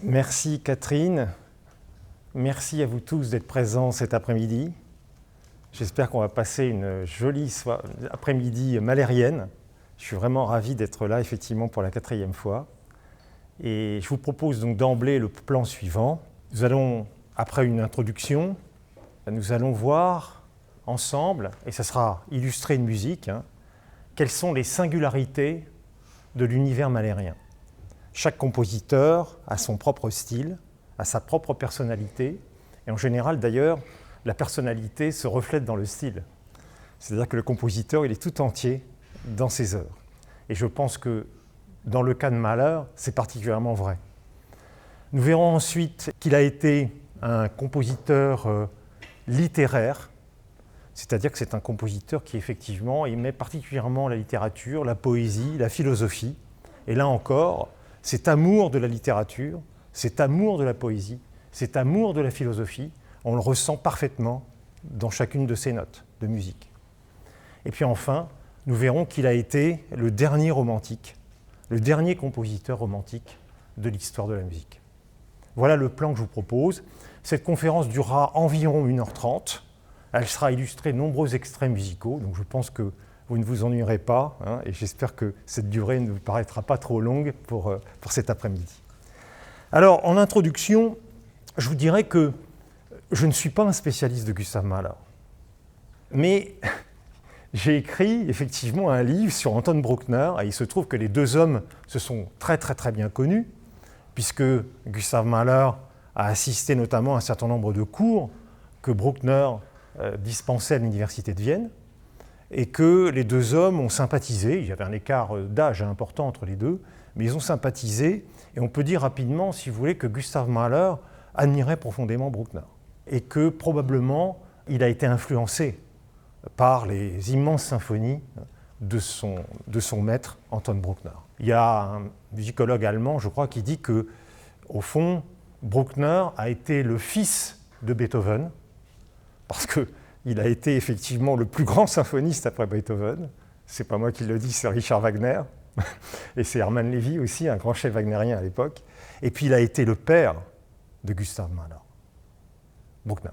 Merci Catherine, merci à vous tous d'être présents cet après-midi. J'espère qu'on va passer une jolie après-midi malérienne. Je suis vraiment ravi d'être là effectivement pour la 4e fois. Et je vous propose donc d'emblée le plan suivant. Nous allons, après une introduction, nous allons voir ensemble, et ça sera illustré de musique, quelles sont les singularités de l'univers malérien. Chaque compositeur a son propre style, a sa propre personnalité, et en général d'ailleurs, la personnalité se reflète dans le style. C'est-à-dire que le compositeur, il est tout entier dans ses œuvres. Et je pense que dans le cas de Mahler, c'est particulièrement vrai. Nous verrons ensuite qu'il a été un compositeur littéraire, c'est-à-dire que c'est un compositeur qui effectivement aimait particulièrement la littérature, la poésie, la philosophie. Et là encore, cet amour de la littérature, cet amour de la poésie, cet amour de la philosophie, on le ressent parfaitement dans chacune de ses notes de musique. Et puis enfin, nous verrons qu'il a été le dernier romantique, le dernier compositeur romantique de l'histoire de la musique. Voilà le plan que je vous propose. Cette conférence durera environ 1h30. Elle sera illustrée de nombreux extraits musicaux, donc je pense que vous ne vous ennuierez pas, et j'espère que cette durée ne vous paraîtra pas trop longue pour cet après-midi. Alors, en introduction, je vous dirais que je ne suis pas un spécialiste de Gustav Mahler, mais j'ai écrit effectivement un livre sur Anton Bruckner, et il se trouve que les deux hommes se sont très bien connus, puisque Gustav Mahler a assisté notamment à un certain nombre de cours que Bruckner dispensait à l'université de Vienne, et que les deux hommes ont sympathisé. Il y avait un écart d'âge important entre les deux, mais ils ont sympathisé, et on peut dire rapidement, si vous voulez, que Gustav Mahler admirait profondément Bruckner, et que probablement il a été influencé par les immenses symphonies de son maître, Anton Bruckner. Il y a un musicologue allemand, je crois, qui dit que, au fond, Bruckner a été le fils de Beethoven, parce qu'il a été effectivement le plus grand symphoniste après Beethoven. C'est pas moi qui le dis, c'est Richard Wagner. Et c'est Hermann Lévy aussi, un grand chef wagnérien à l'époque. Et puis il a été le père de Gustav Mahler, Bruckner.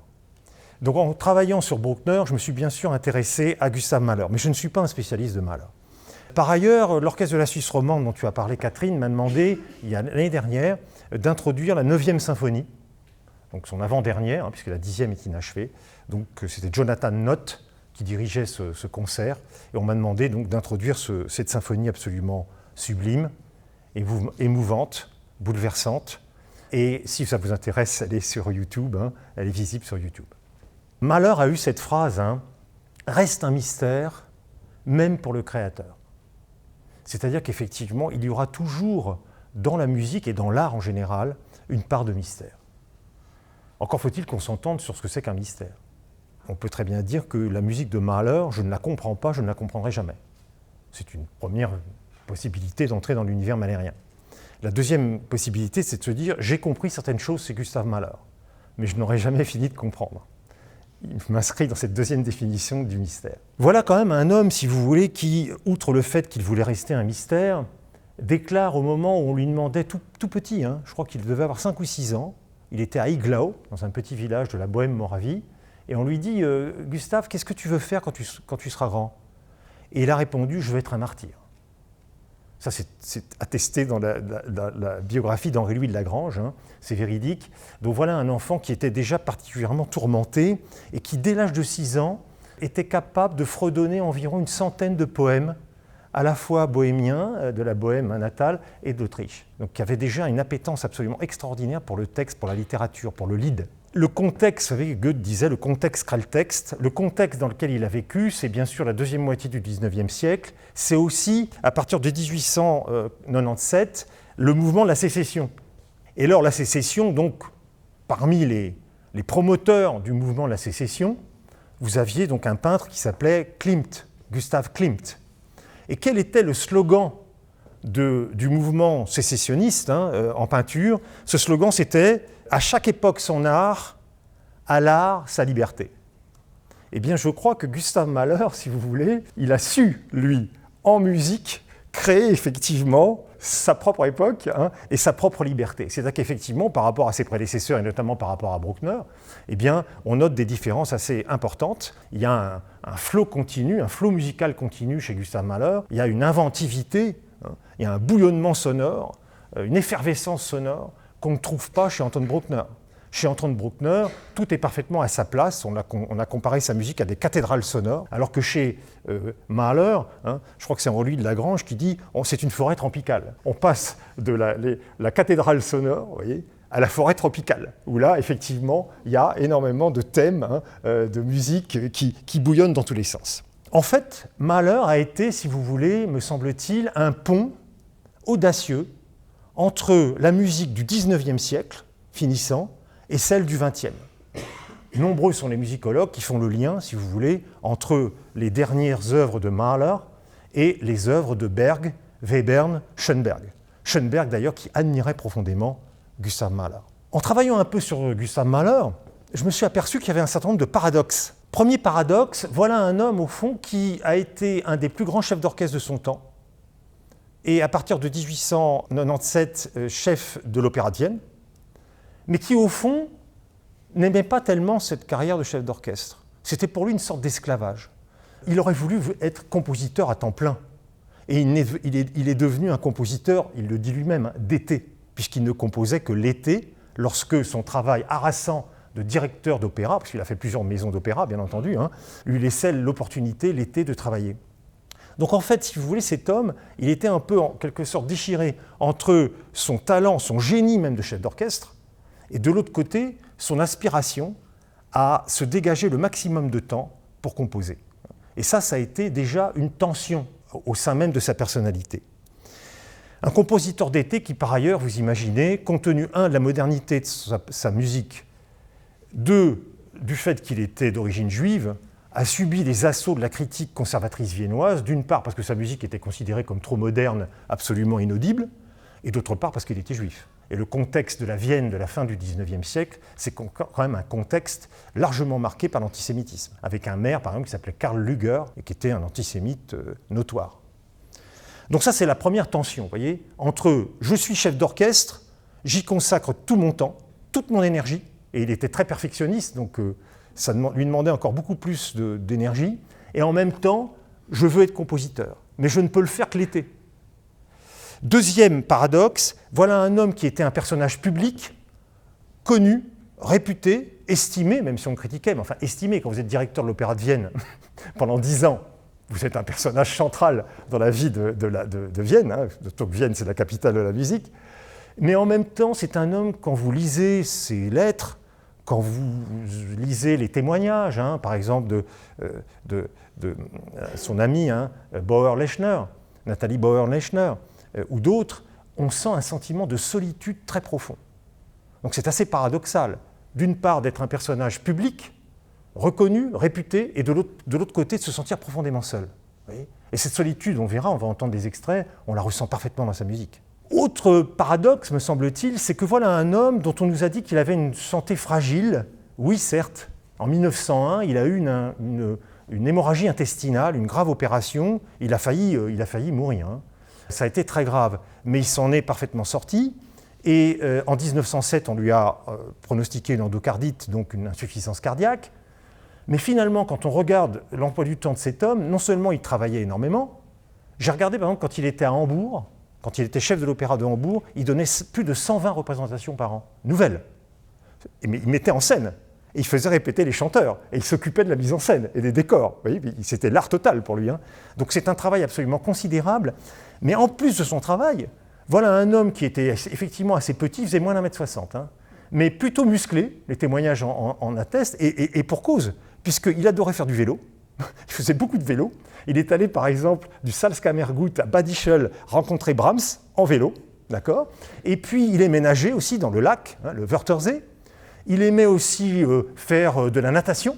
Donc en travaillant sur Bruckner, je me suis bien sûr intéressé à Gustav Mahler, mais je ne suis pas un spécialiste de Mahler. Par ailleurs, l'Orchestre de la Suisse romande dont tu as parlé, Catherine, m'a demandé, l'année dernière, d'introduire la 9e symphonie, donc son avant-dernière, puisque la 10e est inachevée. Donc c'était Jonathan Nott qui dirigeait ce concert, et on m'a demandé donc d'introduire cette symphonie absolument sublime, émouvante, bouleversante. Et si ça vous intéresse, elle est sur YouTube, elle est visible sur YouTube. Mahler a eu cette phrase, reste un mystère, même pour le créateur. C'est-à-dire qu'effectivement, il y aura toujours dans la musique et dans l'art en général une part de mystère. Encore faut-il qu'on s'entende sur ce que c'est qu'un mystère. On peut très bien dire que la musique de Mahler, je ne la comprends pas, je ne la comprendrai jamais. C'est une première possibilité d'entrer dans l'univers mahlérien. La deuxième possibilité, c'est de se dire, j'ai compris certaines choses, c'est Gustav Mahler, mais je n'aurai jamais fini de comprendre. Il m'inscrit dans cette deuxième définition du mystère. Voilà quand même un homme, si vous voulez, qui, outre le fait qu'il voulait rester un mystère, déclare au moment où on lui demandait, tout petit, je crois qu'il devait avoir 5 ou 6 ans, il était à Iglau, dans un petit village de la Bohême-Moravie, et on lui dit « Gustave, qu'est-ce que tu veux faire quand tu seras grand ?» Et il a répondu « Je veux être un martyr ». Ça, c'est attesté dans la biographie d'Henri-Louis de Lagrange, c'est véridique. Donc voilà un enfant qui était déjà particulièrement tourmenté et qui, dès l'âge de 6 ans, était capable de fredonner environ une centaine de poèmes, à la fois bohémiens, de la Bohême natale, et d'Autriche. Donc qui avait déjà une appétence absolument extraordinaire pour le texte, pour la littérature, pour le lied. Le contexte, vous savez, Goethe disait, le contexte crée le texte. Le contexte dans lequel il a vécu, c'est bien sûr la deuxième moitié du XIXe siècle. C'est aussi, à partir de 1897, le mouvement de la sécession. Et alors, la sécession, donc, parmi les promoteurs du mouvement de la sécession, vous aviez donc un peintre qui s'appelait Klimt, Gustav Klimt. Et quel était le slogan du mouvement sécessionniste en peinture? Ce slogan, c'était « À chaque époque son art, à l'art sa liberté ». Eh bien, je crois que Gustav Mahler, si vous voulez, il a su, lui, en musique, créer effectivement sa propre époque et sa propre liberté. C'est-à-dire qu'effectivement, par rapport à ses prédécesseurs, et notamment par rapport à Bruckner, eh bien, on note des différences assez importantes. Il y a un flow continu, un flow musical continu chez Gustav Mahler. Il y a une inventivité, il y a un bouillonnement sonore, une effervescence sonore qu'on ne trouve pas chez Anton Bruckner. Chez Anton Bruckner, tout est parfaitement à sa place. On a comparé sa musique à des cathédrales sonores, alors que chez Mahler, je crois que c'est Henri de Lagrange qui dit c'est une forêt tropicale. On passe de la cathédrale sonore, vous voyez, à la forêt tropicale, où là, effectivement, il y a énormément de thèmes, de musique qui bouillonnent dans tous les sens. En fait, Mahler a été, si vous voulez, me semble-t-il, un pont audacieux entre la musique du XIXe siècle, finissant, et celle du XXe. Nombreux sont les musicologues qui font le lien, si vous voulez, entre les dernières œuvres de Mahler et les œuvres de Berg, Webern, Schoenberg. Schoenberg, d'ailleurs, qui admirait profondément Gustav Mahler. En travaillant un peu sur Gustav Mahler, je me suis aperçu qu'il y avait un certain nombre de paradoxes. Premier paradoxe, voilà un homme, au fond, qui a été un des plus grands chefs d'orchestre de son temps, et à partir de 1897, chef de l'Opéra de Vienne, mais qui, au fond, n'aimait pas tellement cette carrière de chef d'orchestre. C'était pour lui une sorte d'esclavage. Il aurait voulu être compositeur à temps plein. Et il est devenu un compositeur, il le dit lui-même, d'été, puisqu'il ne composait que l'été, lorsque son travail harassant de directeur d'opéra, parce qu'il a fait plusieurs maisons d'opéra, bien entendu, lui laissait l'opportunité l'été de travailler. Donc en fait, si vous voulez, cet homme, il était un peu, en quelque sorte, déchiré entre son talent, son génie même de chef d'orchestre, et de l'autre côté, son aspiration à se dégager le maximum de temps pour composer. Et ça a été déjà une tension au sein même de sa personnalité. Un compositeur d'été qui, par ailleurs, vous imaginez, compte tenu, de la modernité de sa musique, du fait qu'il était d'origine juive, a subi les assauts de la critique conservatrice viennoise, d'une part parce que sa musique était considérée comme trop moderne, absolument inaudible, et d'autre part parce qu'il était juif. Et le contexte de la Vienne de la fin du XIXe siècle, c'est quand même un contexte largement marqué par l'antisémitisme, avec un maire, par exemple, qui s'appelait Karl Lueger, et qui était un antisémite notoire. Donc ça, c'est la première tension, vous voyez, entre je suis chef d'orchestre, j'y consacre tout mon temps, toute mon énergie, et il était très perfectionniste, donc ça lui demandait encore beaucoup plus d'énergie, et en même temps, je veux être compositeur, mais je ne peux le faire que l'été. Deuxième paradoxe, voilà un homme qui était un personnage public, connu, réputé, estimé, même si on le critiquait, mais enfin estimé, quand vous êtes directeur de l'Opéra de Vienne pendant 10 ans, vous êtes un personnage central dans la vie de Vienne, d'autant que Vienne c'est la capitale de la musique, mais en même temps c'est un homme, quand vous lisez ses lettres, quand vous lisez les témoignages, par exemple de son ami Bauer-Lechner, Nathalie Bauer-Lechner, ou d'autres, on sent un sentiment de solitude très profond. Donc c'est assez paradoxal, d'une part d'être un personnage public, reconnu, réputé, et de l'autre côté de se sentir profondément seul. Vous voyez ? Et cette solitude, on verra, on va entendre des extraits, on la ressent parfaitement dans sa musique. Autre paradoxe, me semble-t-il, c'est que voilà un homme dont on nous a dit qu'il avait une santé fragile. Oui, certes, en 1901, il a eu une hémorragie intestinale, une grave opération, il a failli mourir. Ça a été très grave, mais il s'en est parfaitement sorti. Et en 1907, on lui a pronostiqué une endocardite, donc une insuffisance cardiaque. Mais finalement, quand on regarde l'emploi du temps de cet homme, non seulement il travaillait énormément, j'ai regardé par exemple quand il était à Hambourg, quand il était chef de l'Opéra de Hambourg, il donnait plus de 120 représentations par an, nouvelles. Mais il mettait en scène, et il faisait répéter les chanteurs, et il s'occupait de la mise en scène et des décors. Vous voyez, c'était l'art total pour lui. Donc c'est un travail absolument considérable. Mais en plus de son travail, voilà un homme qui était effectivement assez petit, il faisait moins d'1m60, mais plutôt musclé, les témoignages en attestent, et pour cause, puisqu'il adorait faire du vélo, il faisait beaucoup de vélo. Il est allé par exemple du Salzkammergut à Bad Ischl rencontrer Brahms en vélo, d'accord ? Et puis il aimait nager aussi dans le lac, le Wörthersee. Il aimait aussi faire de la natation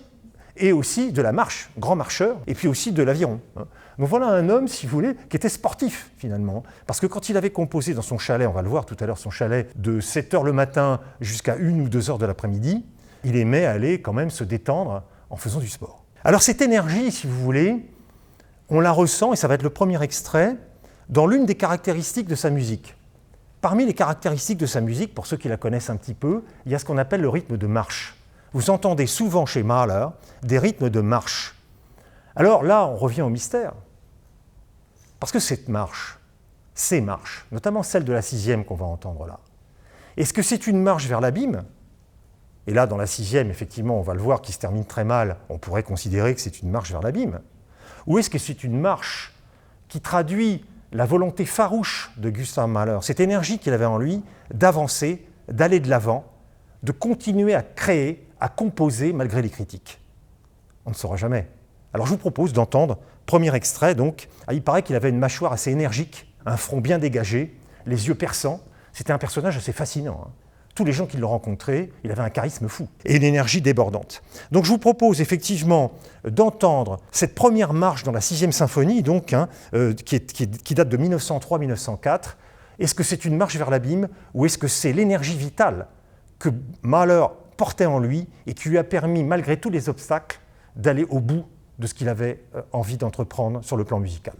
et aussi de la marche, grand marcheur, et puis aussi de l'aviron. Donc voilà un homme, si vous voulez, qui était sportif finalement. Parce que quand il avait composé dans son chalet, on va le voir tout à l'heure, son chalet de 7h le matin jusqu'à 1 ou 2h de l'après-midi, il aimait aller quand même se détendre en faisant du sport. Alors cette énergie, si vous voulez, on la ressent, et ça va être le premier extrait, dans l'une des caractéristiques de sa musique. Parmi les caractéristiques de sa musique, pour ceux qui la connaissent un petit peu, il y a ce qu'on appelle le rythme de marche. Vous entendez souvent chez Mahler des rythmes de marche. Alors là, on revient au mystère. Parce que cette marche, ces marches, notamment celle de la 6e qu'on va entendre là, est-ce que c'est une marche vers l'abîme? Et là, dans la 6e, effectivement, on va le voir, qui se termine très mal, on pourrait considérer que c'est une marche vers l'abîme. Ou est-ce que c'est une marche qui traduit la volonté farouche de Gustav Mahler, cette énergie qu'il avait en lui d'avancer, d'aller de l'avant, de continuer à créer, à composer malgré les critiques? On ne saura jamais. Alors je vous propose d'entendre, premier extrait, donc, il paraît qu'il avait une mâchoire assez énergique, un front bien dégagé, les yeux perçants. C'était un personnage assez fascinant. Tous les gens qui l'ont rencontré, il avait un charisme fou et une énergie débordante. Donc je vous propose effectivement d'entendre cette première marche dans la 6e symphonie, donc, qui date de 1903-1904. Est-ce que c'est une marche vers l'abîme ou est-ce que c'est l'énergie vitale que Mahler portait en lui et qui lui a permis, malgré tous les obstacles, d'aller au bout de ce qu'il avait envie d'entreprendre sur le plan musical?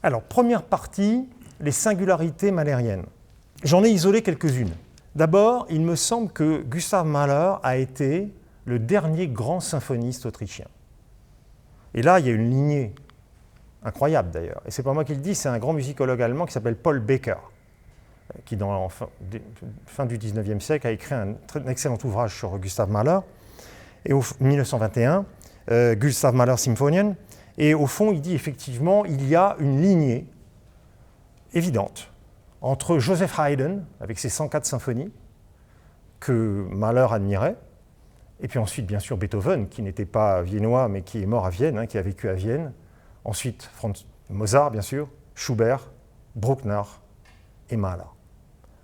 Alors, première partie, les singularités mahlériennes. J'en ai isolé quelques-unes. D'abord, il me semble que Gustav Mahler a été le dernier grand symphoniste autrichien. Et là, il y a une lignée incroyable d'ailleurs. Et ce n'est pas moi qui le dis, c'est un grand musicologue allemand qui s'appelle Paul Becker, qui, dans la fin du XIXe siècle, a écrit un excellent ouvrage sur Gustav Mahler, et en 1921, Gustav Mahler Symphonien. Et au fond, il dit effectivement, il y a une lignée évidente entre Joseph Haydn, avec ses 104 symphonies, que Mahler admirait, et puis ensuite, bien sûr, Beethoven, qui n'était pas viennois, mais qui est mort à Vienne, qui a vécu à Vienne. Ensuite, Mozart, bien sûr, Schubert, Bruckner et Mahler.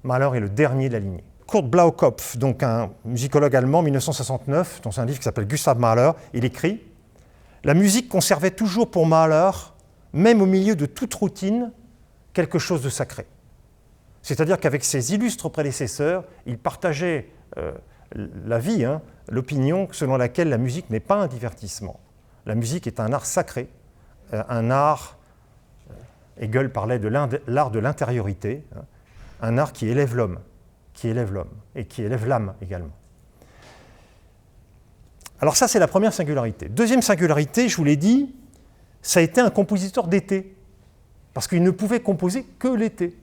Mahler est le dernier de la lignée. Kurt Blaukopf, donc un musicologue allemand, 1969, dans un livre qui s'appelle Gustav Mahler, il écrit « La musique conservait toujours pour Mahler, même au milieu de toute routine, quelque chose de sacré. » C'est-à-dire qu'avec ses illustres prédécesseurs, il partageait la vie, l'opinion selon laquelle la musique n'est pas un divertissement. La musique est un art sacré, un art, Hegel parlait de l'art de l'intériorité, un art qui élève l'homme et qui élève l'âme également. Alors ça, c'est la première singularité. Deuxième singularité, je vous l'ai dit, ça a été un compositeur d'été, parce qu'il ne pouvait composer que l'été,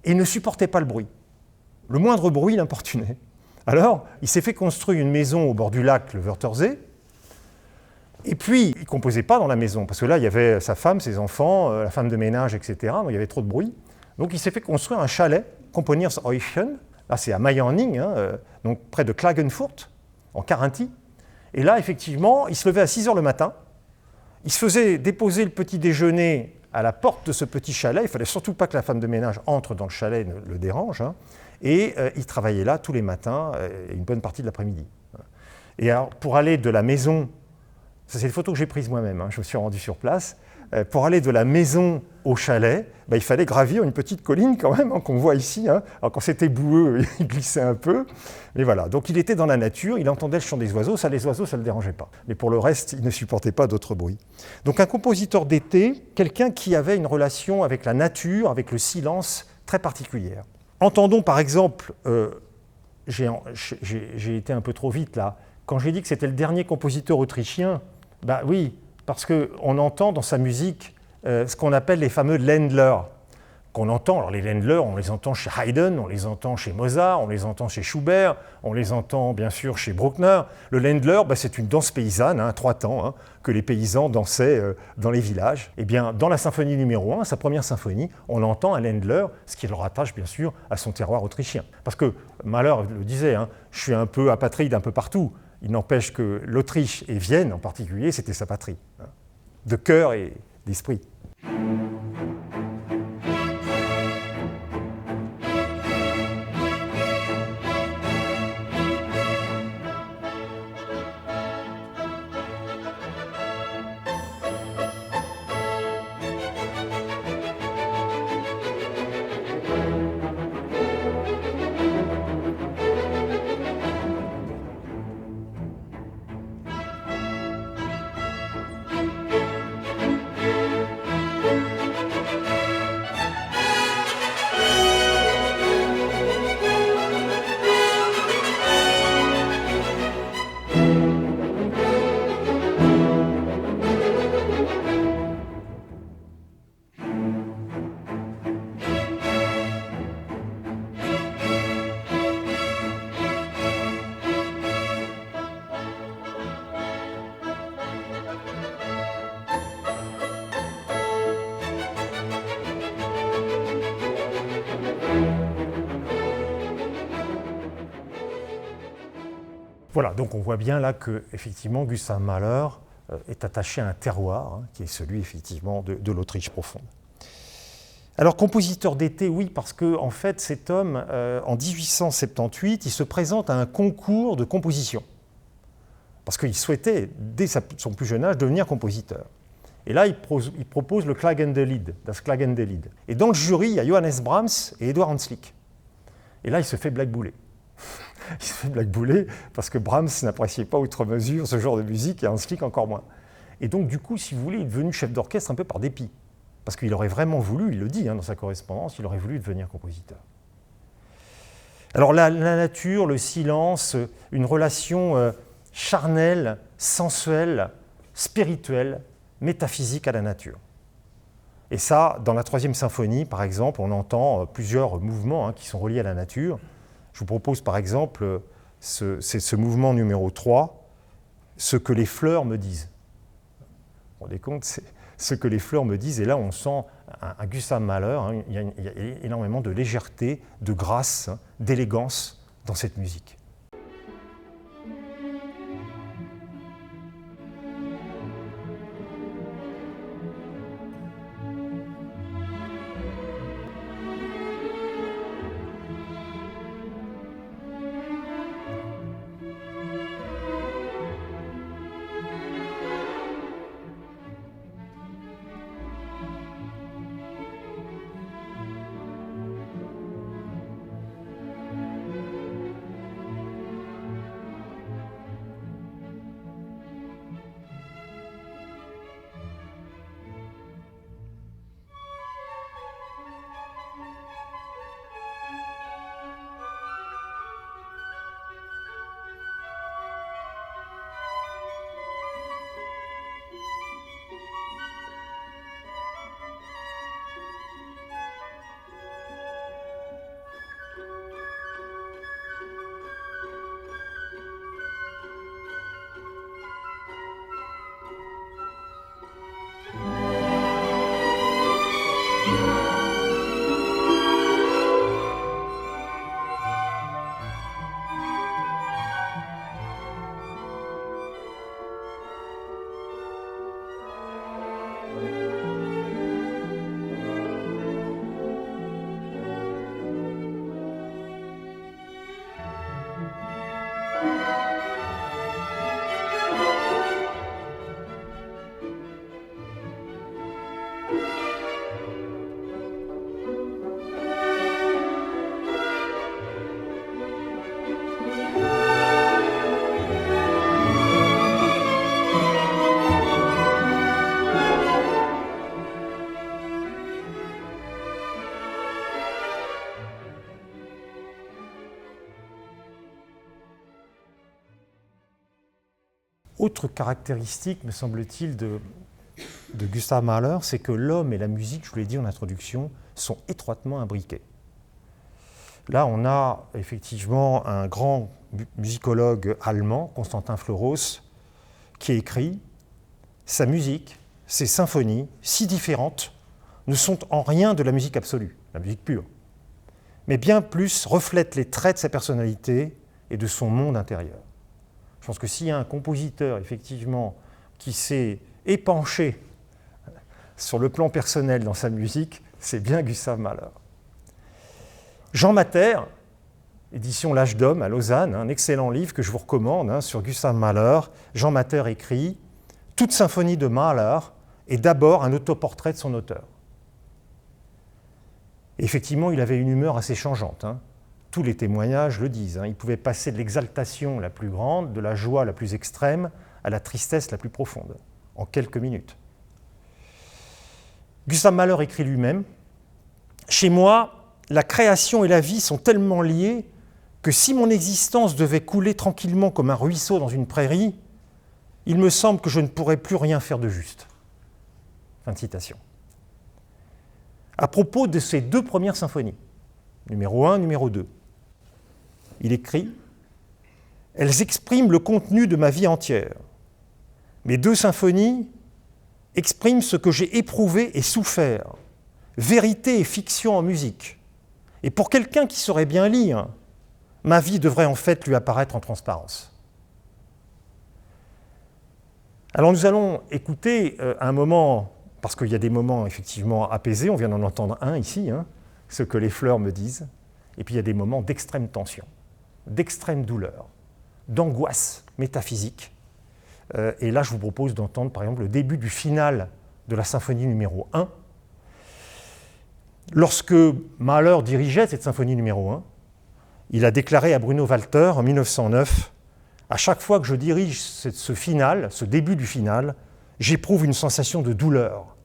et il ne supportait pas le bruit. Le moindre bruit l'importunait. Alors, il s'est fait construire une maison au bord du lac, le Wörthersee, et puis, il ne composait pas dans la maison, parce que là, il y avait sa femme, ses enfants, la femme de ménage, etc., donc il y avait trop de bruit. Donc il s'est fait construire un chalet Componiershäuschen, là c'est à Mayerning, donc près de Klagenfurt, en Carinthie. Et là, effectivement, il se levait à 6 h le matin, il se faisait déposer le petit déjeuner à la porte de ce petit chalet, il ne fallait surtout pas que la femme de ménage entre dans le chalet, ne le dérange, et il travaillait là tous les matins, une bonne partie de l'après-midi. Et alors, pour aller de la maison, ça c'est des photos que j'ai prises moi-même, je me suis rendu sur place, pour aller de la maison au chalet, il fallait gravir une petite colline quand même, qu'on voit ici. Alors quand c'était boueux, il glissait un peu. Mais voilà, donc il était dans la nature, il entendait le chant des oiseaux, les oiseaux, ça ne le dérangeait pas. Mais pour le reste, il ne supportait pas d'autres bruits. Donc un compositeur d'été, quelqu'un qui avait une relation avec la nature, avec le silence très particulière. Entendons par exemple, j'ai été un peu trop vite là, quand j'ai dit que c'était le dernier compositeur autrichien, oui, parce qu'on entend dans sa musique ce qu'on appelle les fameux Ländler, qu'on entend. Alors les Ländler, on les entend chez Haydn, on les entend chez Mozart, on les entend chez Schubert, on les entend bien sûr chez Bruckner. Le Ländler, c'est une danse paysanne, 3 temps, que les paysans dansaient dans les villages. Et bien, dans la symphonie numéro 1, sa première symphonie, on entend un Ländler, ce qui le rattache bien sûr à son terroir autrichien. Parce que, Mahler le disait, je suis un peu apatride un peu partout. Il n'empêche que l'Autriche et Vienne en particulier, c'était sa patrie, de cœur et d'esprit. Voilà, donc on voit bien là que effectivement Gustav Mahler est attaché à un terroir, qui est celui effectivement de l'Autriche profonde. Alors compositeur d'été, oui, parce que en fait cet homme, en 1878, il se présente à un concours de composition, parce qu'il souhaitait, dès son plus jeune âge, devenir compositeur. Et là, il propose le Klagenlied, das Klagenlied. Et dans le jury, il y a Johannes Brahms et Eduard Hanslick. Et là, il se fait blackbouler. Il se fait blackbouler parce que Brahms n'appréciait pas outre mesure ce genre de musique et Hanslick encore moins. Et donc, du coup, si vous voulez, il est devenu chef d'orchestre un peu par dépit. Parce qu'il aurait vraiment voulu, il le dit dans sa correspondance, il aurait voulu devenir compositeur. Alors la nature, le silence, une relation charnelle, sensuelle, spirituelle, métaphysique à la nature. Et ça, dans la 3e symphonie, par exemple, on entend plusieurs mouvements qui sont reliés à la nature. Je vous propose par exemple ce mouvement numéro 3, « Ce que les fleurs me disent ». Vous vous rendez compte, c'est ce que les fleurs me disent. Et là, on sent un Gustav Mahler, il y a énormément de légèreté, de grâce, d'élégance dans cette musique. Autre caractéristique, me semble-t-il, de Gustav Mahler, c'est que l'homme et la musique, je vous l'ai dit en introduction, sont étroitement imbriqués. Là, on a effectivement un grand musicologue allemand, Constantin Fleuros, qui écrit « Sa musique, ses symphonies, si différentes, ne sont en rien de la musique absolue, la musique pure, mais bien plus reflètent les traits de sa personnalité et de son monde intérieur. » Je pense que s'il y a un compositeur, effectivement, qui s'est épanché sur le plan personnel dans sa musique, c'est bien Gustav Mahler. Jean Matter, édition L'Âge d'Homme à Lausanne, un excellent livre que je vous recommande sur Gustav Mahler. Jean Matter écrit « Toute symphonie de Mahler est d'abord un autoportrait de son auteur. » Effectivement, il avait une humeur assez changeante. Tous les témoignages le disent. Il pouvait passer de l'exaltation la plus grande, de la joie la plus extrême, à la tristesse la plus profonde, en quelques minutes. Gustav Mahler écrit lui-même « Chez moi, la création et la vie sont tellement liées que si mon existence devait couler tranquillement comme un ruisseau dans une prairie, il me semble que je ne pourrais plus rien faire de juste. » Fin de citation. À propos de ses deux premières symphonies, numéro 1, numéro 2, il écrit « Elles expriment le contenu de ma vie entière. Mes deux symphonies expriment ce que j'ai éprouvé et souffert, vérité et fiction en musique. Et pour quelqu'un qui saurait bien lire, ma vie devrait en fait lui apparaître en transparence. » Alors nous allons écouter un moment, parce qu'il y a des moments effectivement apaisés, on vient d'en entendre un ici, ce que les fleurs me disent, et puis il y a des moments d'extrême tension, d'extrême douleur, d'angoisse métaphysique. Et là je vous propose d'entendre par exemple le début du final de la symphonie numéro 1. Lorsque Mahler dirigeait cette symphonie numéro 1, il a déclaré à Bruno Walter en 1909 « À chaque fois que je dirige ce final, ce début du final, j'éprouve une sensation de douleur,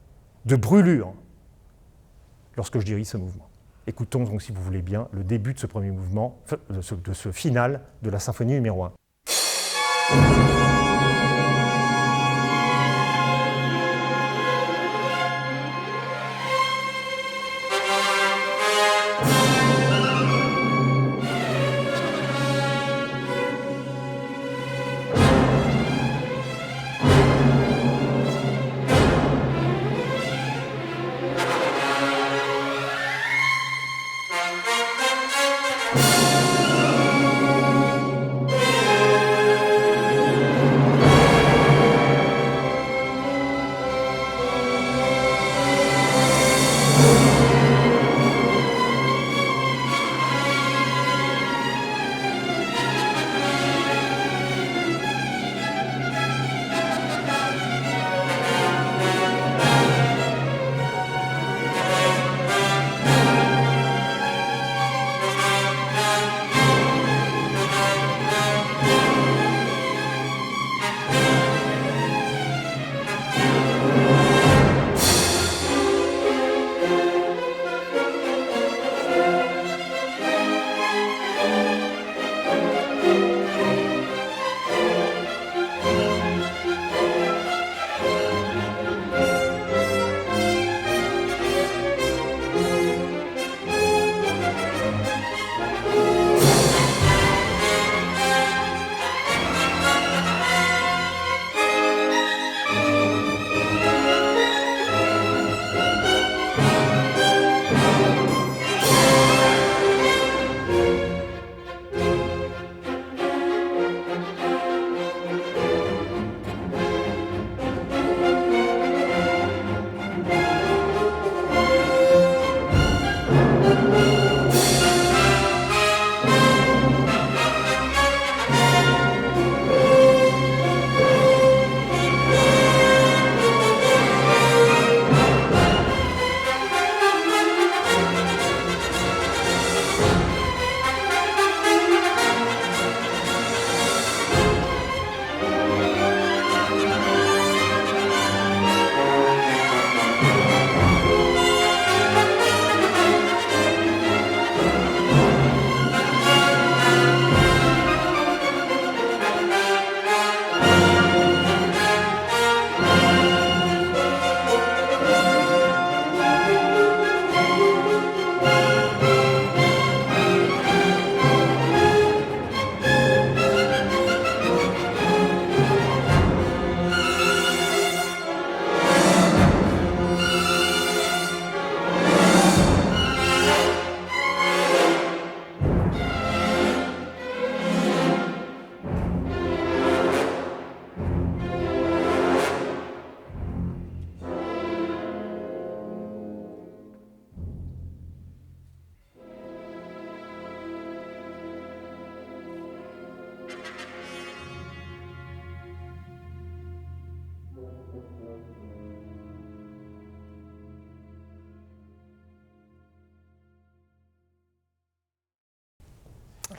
de brûlure lorsque je dirige ce mouvement. » Écoutons donc, si vous voulez bien, le début de ce premier mouvement, de ce final de la symphonie numéro 1.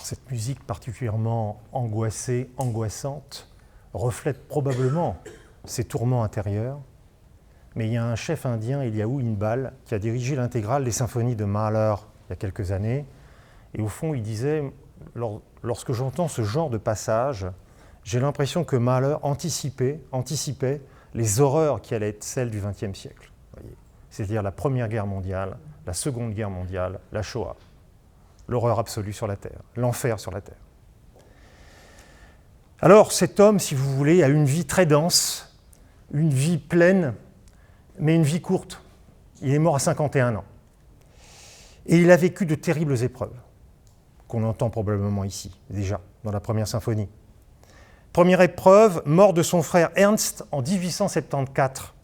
Cette musique particulièrement angoissée, angoissante, reflète probablement ses tourments intérieurs. Mais il y a un chef indien, Eliahu Inbal, qui a dirigé l'intégrale des symphonies de Mahler il y a quelques années. Et au fond, il disait, lorsque j'entends ce genre de passage, j'ai l'impression que Mahler anticipait les horreurs qui allaient être celles du XXe siècle. C'est-à-dire la Première Guerre mondiale, la Seconde Guerre mondiale, la Shoah, l'horreur absolue sur la Terre, l'enfer sur la Terre. Alors cet homme, si vous voulez, a une vie très dense, une vie pleine, mais une vie courte. Il est mort à 51 ans. Et il a vécu de terribles épreuves, qu'on entend probablement ici, déjà, dans la première symphonie. Première épreuve, mort de son frère Ernst en 1874.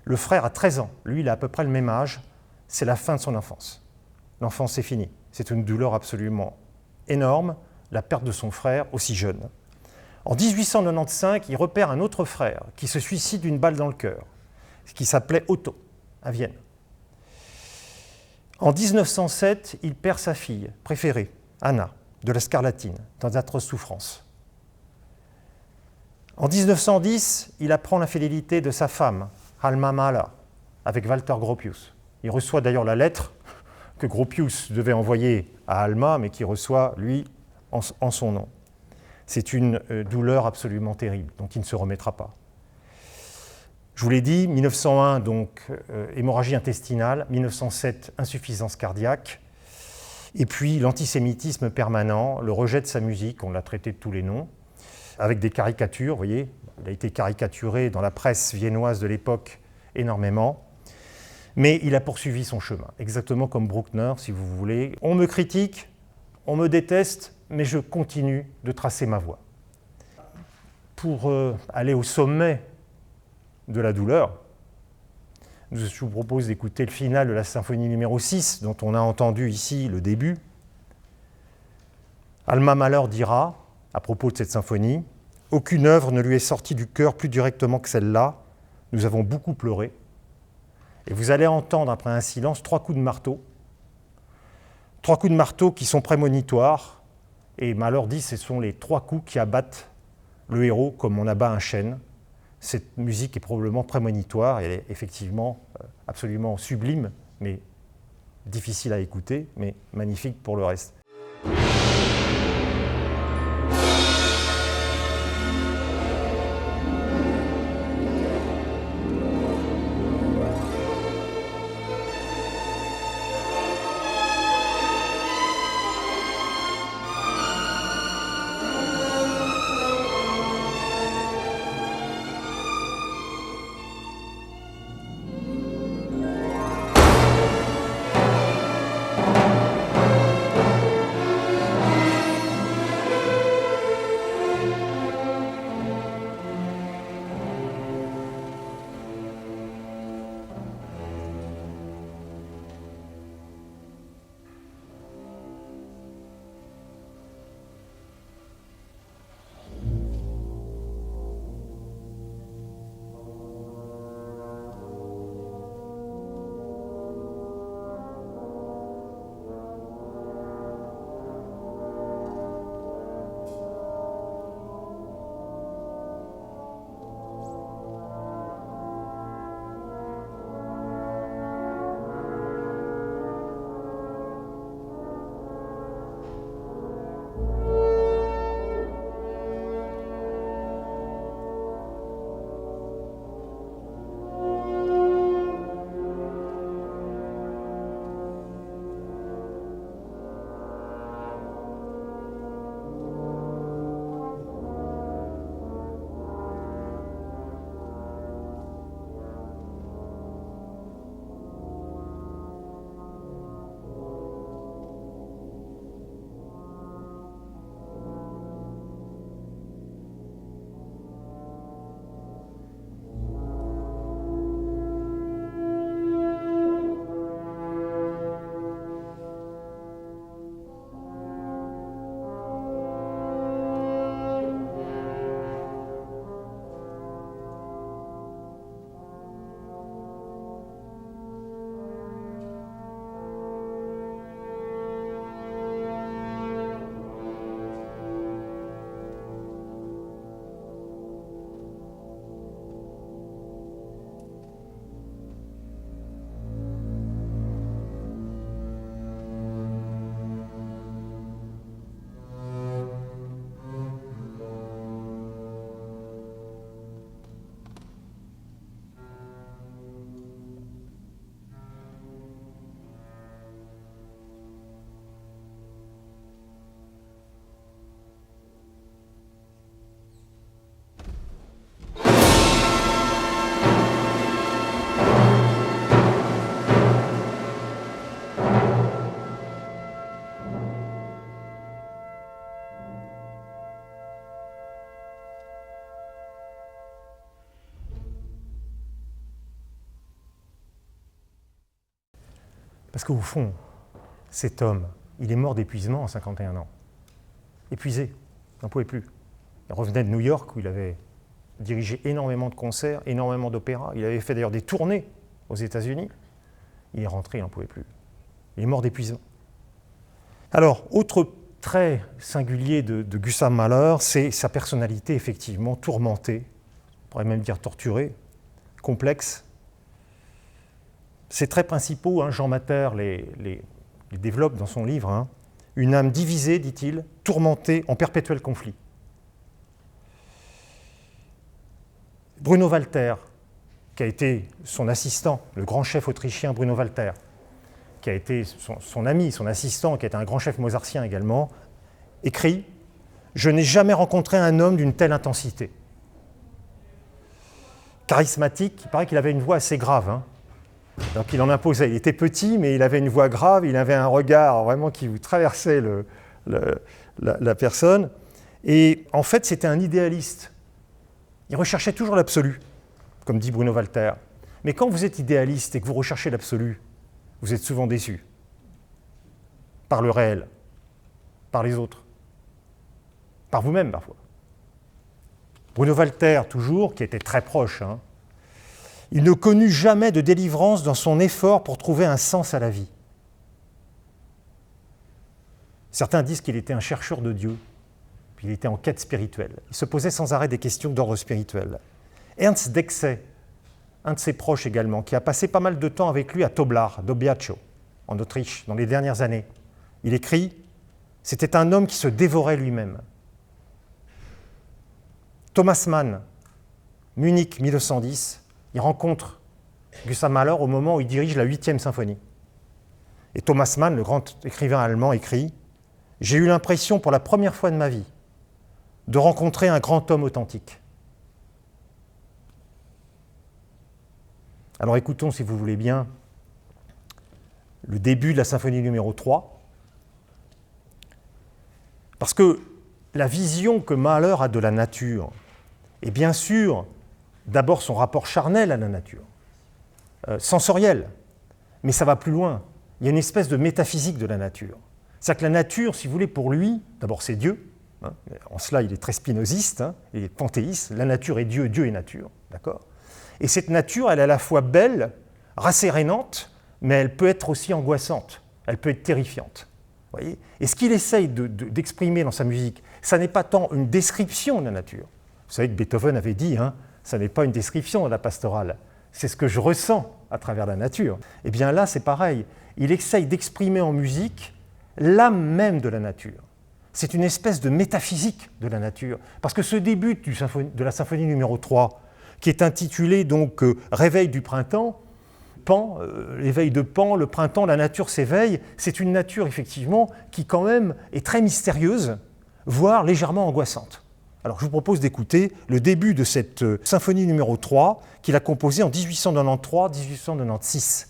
Le frère a 13 ans, lui il a à peu près le même âge, c'est la fin de son enfance. L'enfance c'est fini, c'est une douleur absolument énorme, la perte de son frère aussi jeune. En 1895, il repère un autre frère qui se suicide d'une balle dans le cœur, qui s'appelait Otto, à Vienne. En 1907, il perd sa fille préférée, Anna, de la scarlatine, dans d'atroces souffrances. En 1910, il apprend l'infidélité de sa femme, Alma Mahler, avec Walter Gropius. Il reçoit d'ailleurs la lettre que Gropius devait envoyer à Alma, mais qui reçoit, lui, en son nom. C'est une douleur absolument terrible, dont il ne se remettra pas. Je vous l'ai dit, 1901, donc hémorragie intestinale, 1907, insuffisance cardiaque, et puis l'antisémitisme permanent, le rejet de sa musique, on l'a traité de tous les noms, avec des caricatures, vous voyez, il a été caricaturé dans la presse viennoise de l'époque énormément, mais il a poursuivi son chemin, exactement comme Bruckner, si vous voulez. On me critique, on me déteste, mais je continue de tracer ma voie. Pour aller au sommet de la douleur, je vous propose d'écouter le final de la symphonie numéro 6, dont on a entendu ici le début. Alma Mahler dira, à propos de cette symphonie, « Aucune œuvre ne lui est sortie du cœur plus directement que celle-là. Nous avons beaucoup pleuré. » Et vous allez entendre, après un silence, 3 coups de marteau. 3 coups de marteau qui sont prémonitoires. Et Mahler dit que ce sont les 3 coups qui abattent le héros comme on abat un chêne. Cette musique est probablement prémonitoire, elle est effectivement absolument sublime, mais difficile à écouter, mais magnifique pour le reste. Parce qu'au fond, cet homme, il est mort d'épuisement à 51 ans. Épuisé, il n'en pouvait plus. Il revenait de New York où il avait dirigé énormément de concerts, énormément d'opéras. Il avait fait d'ailleurs des tournées aux États-Unis. Il est rentré, il n'en pouvait plus. Il est mort d'épuisement. Alors, autre trait singulier de Gustav Mahler, c'est sa personnalité effectivement tourmentée, on pourrait même dire torturée, complexe. Ces traits principaux, Jean Matter les développe dans son livre, une âme divisée, dit-il, tourmentée en perpétuel conflit. Bruno Walter, qui a été son assistant, le grand chef autrichien Bruno Walter, qui a été son ami, son assistant, qui a été un grand chef mozartien également, écrit « Je n'ai jamais rencontré un homme d'une telle intensité. » Charismatique, il paraît qu'il avait une voix assez grave, donc il en imposait. Il était petit, mais il avait une voix grave, il avait un regard vraiment qui vous traversait la personne. Et en fait, c'était un idéaliste. Il recherchait toujours l'absolu, comme dit Bruno Walter. Mais quand vous êtes idéaliste et que vous recherchez l'absolu, vous êtes souvent déçu par le réel, par les autres, par vous-même parfois. Bruno Walter, toujours, qui était très proche, il ne connut jamais de délivrance dans son effort pour trouver un sens à la vie. Certains disent qu'il était un chercheur de Dieu, puis il était en quête spirituelle. Il se posait sans arrêt des questions d'ordre spirituel. Ernst Dexey, un de ses proches également, qui a passé pas mal de temps avec lui à Toblach, Dobiaco, en Autriche, dans les dernières années. Il écrit « C'était un homme qui se dévorait lui-même. » Thomas Mann, Munich 1910, il rencontre Gustav Mahler au moment où il dirige la 8e symphonie. Et Thomas Mann, le grand écrivain allemand, écrit « J'ai eu l'impression pour la première fois de ma vie de rencontrer un grand homme authentique. » Alors écoutons, si vous voulez bien, le début de la symphonie numéro 3, parce que la vision que Mahler a de la nature est bien sûr d'abord son rapport charnel à la nature, sensoriel, mais ça va plus loin. Il y a une espèce de métaphysique de la nature. C'est-à-dire que la nature, si vous voulez, pour lui, d'abord c'est Dieu, en cela il est très spinoziste, il est panthéiste, la nature est Dieu, Dieu est nature, d'accord ? Et cette nature, elle est à la fois belle, rassérénante, mais elle peut être aussi angoissante, elle peut être terrifiante. Voyez ? Et ce qu'il essaye d'exprimer dans sa musique, ça n'est pas tant une description de la nature. Vous savez que Beethoven avait dit, ça n'est pas une description de la pastorale, c'est ce que je ressens à travers la nature. Et bien là, c'est pareil. Il essaye d'exprimer en musique l'âme même de la nature. C'est une espèce de métaphysique de la nature. Parce que ce début de la symphonie numéro 3, qui est intitulé donc Réveil du printemps, Pan, l'éveil de Pan, le printemps, la nature s'éveille, c'est une nature effectivement qui quand même est très mystérieuse, voire légèrement angoissante. Alors je vous propose d'écouter le début de cette symphonie numéro 3 qu'il a composée en 1893-1896.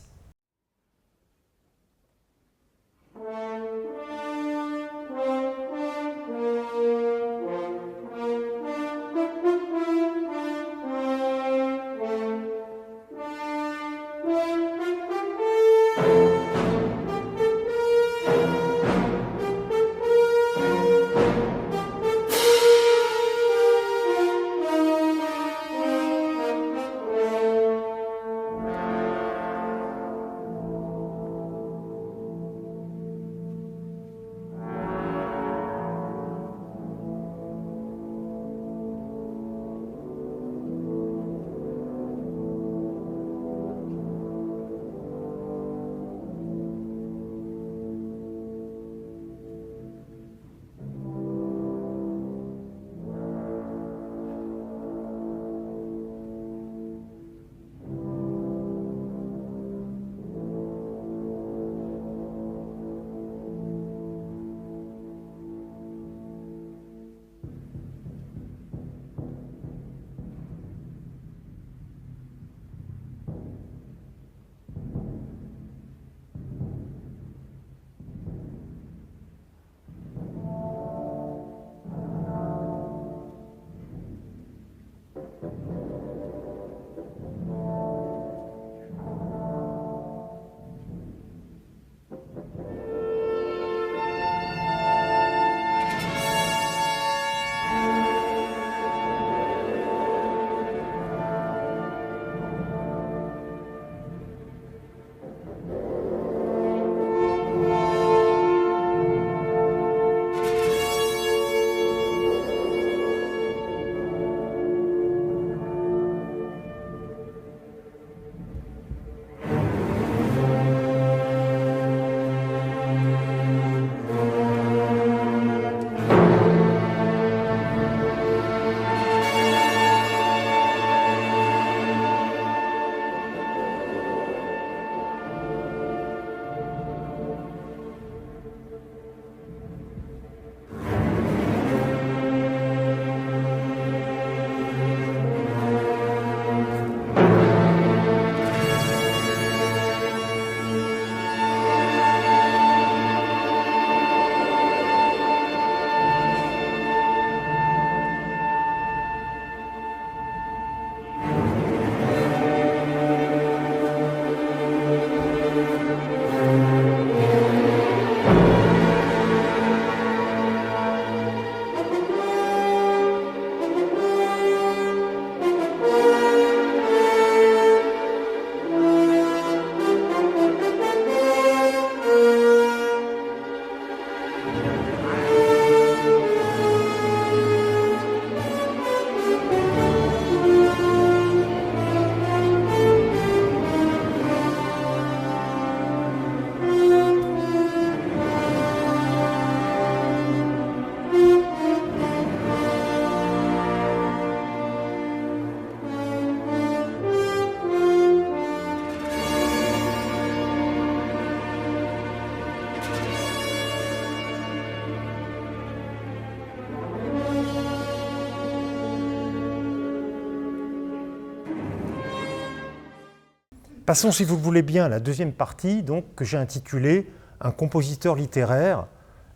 Passons, si vous le voulez bien, à la deuxième partie, donc, que j'ai intitulée « Un compositeur littéraire ».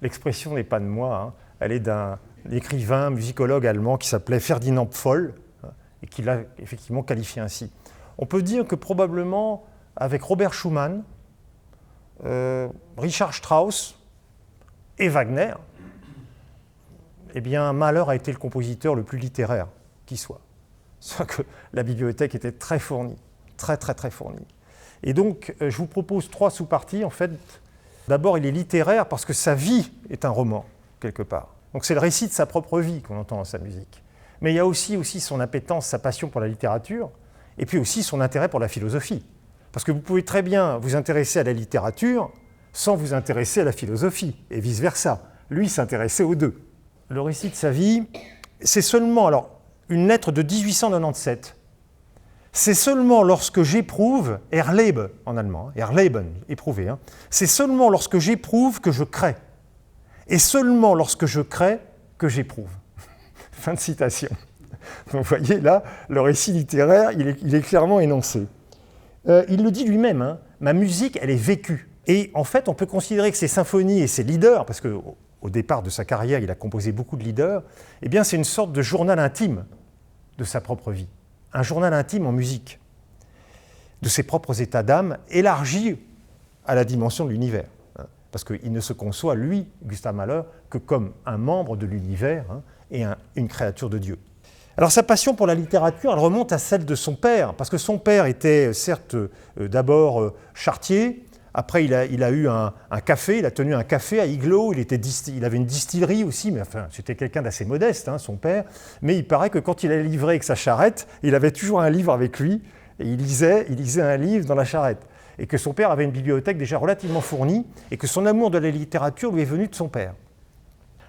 L'expression n'est pas de moi, hein. Elle est d'un écrivain, musicologue allemand qui s'appelait Ferdinand Pfoll, hein, et qui l'a effectivement qualifié ainsi. On peut dire que probablement, avec Robert Schumann, Richard Strauss et Wagner, eh bien, Mahler a été le compositeur le plus littéraire qui soit. Soit que la bibliothèque était très fournie, très fournie. Et donc, je vous propose 3 sous-parties. En fait, d'abord, il est littéraire parce que sa vie est un roman, quelque part. Donc, c'est le récit de sa propre vie qu'on entend dans sa musique. Mais il y a aussi son appétence, sa passion pour la littérature, et puis aussi son intérêt pour la philosophie. Parce que vous pouvez très bien vous intéresser à la littérature sans vous intéresser à la philosophie, et vice-versa. Lui s'intéressait aux deux. Le récit de sa vie, c'est seulement, alors, une lettre de 1897. C'est seulement lorsque j'éprouve, Erlebe en allemand, Erleben, éprouver, hein, c'est seulement lorsque j'éprouve que je crée. Et seulement lorsque je crée que j'éprouve. Fin de citation. Donc vous voyez là, le récit littéraire, il est clairement énoncé. Il le dit lui-même, hein, ma musique, elle est vécue. Et en fait, on peut considérer que ses symphonies et ses leaders, parce qu'au départ de sa carrière, il a composé beaucoup de leaders, eh bien c'est une sorte de journal intime de sa propre vie. Un journal intime en musique, de ses propres états d'âme, élargi à la dimension de l'univers. Hein, parce qu'il ne se conçoit, lui, Gustav Mahler, que comme un membre de l'univers, hein, et une créature de Dieu. Alors sa passion pour la littérature, elle remonte à celle de son père, parce que son père était certes d'abord charretier, après il a eu un café, il a tenu un café à Iglo, il avait une distillerie aussi, mais enfin c'était quelqu'un d'assez modeste, hein, son père, mais il paraît que quand il allait livrer avec sa charrette, il avait toujours un livre avec lui, et il lisait un livre dans la charrette, et que son père avait une bibliothèque déjà relativement fournie, et que son amour de la littérature lui est venu de son père.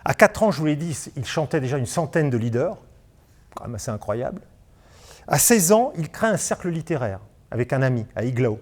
À 4 ans, je vous l'ai dit, il chantait déjà une centaine de leaders, quand même assez incroyable. À 16 ans, il crée un cercle littéraire avec un ami, à Iglau.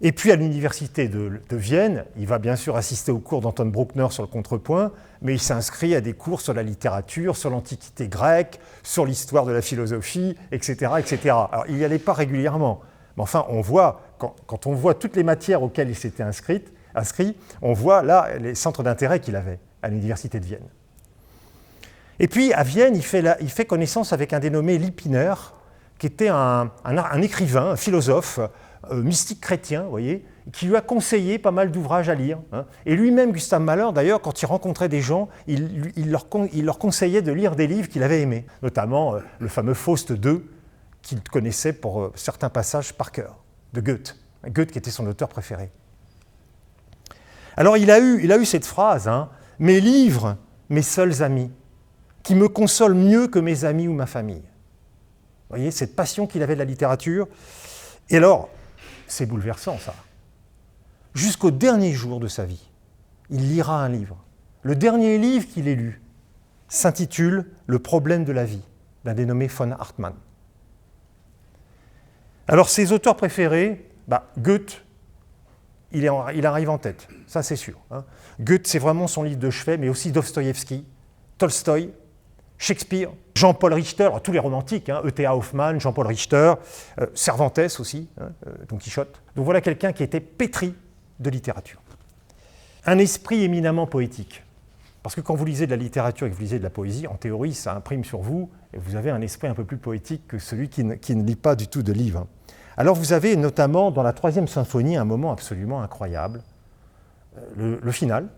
Et puis à l'université de Vienne, il va bien sûr assister aux cours d'Anton Bruckner sur le contrepoint, mais il s'inscrit à des cours sur la littérature, sur l'Antiquité grecque, sur l'histoire de la philosophie, etc., etc. Alors il n'y allait pas régulièrement, mais enfin on voit, quand on voit toutes les matières auxquelles il s'était inscrit, on voit là les centres d'intérêt qu'il avait à l'université de Vienne. Et puis, à Vienne, il fait connaissance avec un dénommé Lippiner, qui était un écrivain, un philosophe, mystique chrétien, vous voyez, qui lui a conseillé pas mal d'ouvrages à lire. Hein. Et lui-même, Gustav Mahler, d'ailleurs, quand il rencontrait des gens, il leur conseillait de lire des livres qu'il avait aimés, notamment le fameux Faust II, qu'il connaissait pour certains passages par cœur, de Goethe. Goethe qui était son auteur préféré. Alors, il a eu cette phrase, hein, « Mes livres, mes seuls amis », qui me console mieux que mes amis ou ma famille. Vous voyez, cette passion qu'il avait de la littérature. Et alors, c'est bouleversant ça. Jusqu'au dernier jour de sa vie, il lira un livre. Le dernier livre qu'il ait lu s'intitule « Le problème de la vie » d'un dénommé von Hartmann. Alors, ses auteurs préférés, Goethe, il arrive en tête, ça c'est sûr. Hein. Goethe, c'est vraiment son livre de chevet, mais aussi Dostoïevski, Tolstoï, Shakespeare, Jean-Paul Richter, tous les romantiques, hein, E.T.A. Hoffmann, Jean-Paul Richter, Cervantes aussi, hein, Don Quichotte. Donc voilà quelqu'un qui était pétri de littérature. Un esprit éminemment poétique. Parce que quand vous lisez de la littérature et que vous lisez de la poésie, en théorie, ça imprime sur vous, et vous avez un esprit un peu plus poétique que celui qui ne lit pas du tout de livres. Alors vous avez notamment dans la 3e symphonie un moment absolument incroyable, le final,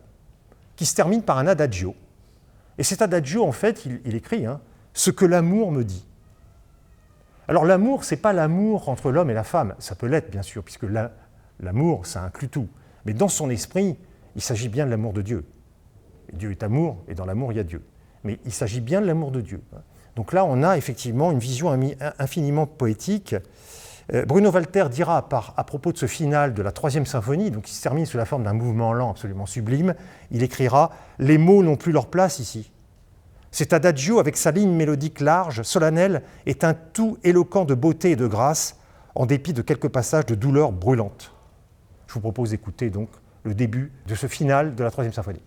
qui se termine par un adagio. Et cet adagio, en fait, il écrit hein, « ce que l'amour me dit ». Alors l'amour, ce n'est pas l'amour entre l'homme et la femme. Ça peut l'être, bien sûr, puisque l'amour, ça inclut tout. Mais dans son esprit, il s'agit bien de l'amour de Dieu. Dieu est amour, et dans l'amour, il y a Dieu. Mais il s'agit bien de l'amour de Dieu. Donc là, on a effectivement une vision infiniment poétique. Bruno Walter dira à propos de ce final de la 3e symphonie, donc qui se termine sous la forme d'un mouvement lent absolument sublime, il écrira « Les mots n'ont plus leur place ici. Cet adagio, avec sa ligne mélodique large, solennelle, est un tout éloquent de beauté et de grâce, en dépit de quelques passages de douleur brûlante. » Je vous propose d'écouter donc le début de ce final de la 3e symphonie.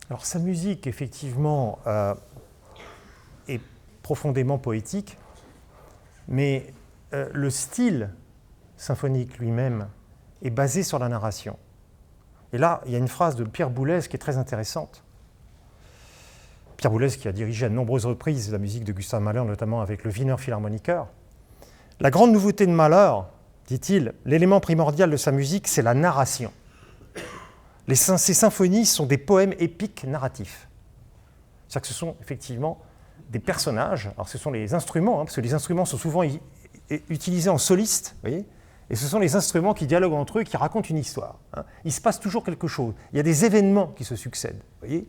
Alors sa musique, effectivement, est profondément poétique, mais le style symphonique lui-même est basé sur la narration. Et là, il y a une phrase de Pierre Boulez qui est très intéressante. Pierre Boulez qui a dirigé à de nombreuses reprises la musique de Gustav Mahler, notamment avec le Wiener Philharmoniker. La grande nouveauté de Mahler, dit-il, l'élément primordial de sa musique, c'est la narration. Ces symphonies sont des poèmes épiques narratifs. C'est-à-dire que ce sont effectivement des personnages, alors ce sont les instruments, parce que les instruments sont souvent utilisés en soliste, vous voyez, et ce sont les instruments qui dialoguent entre eux, qui racontent une histoire. Il se passe toujours quelque chose. Il y a des événements qui se succèdent, vous voyez,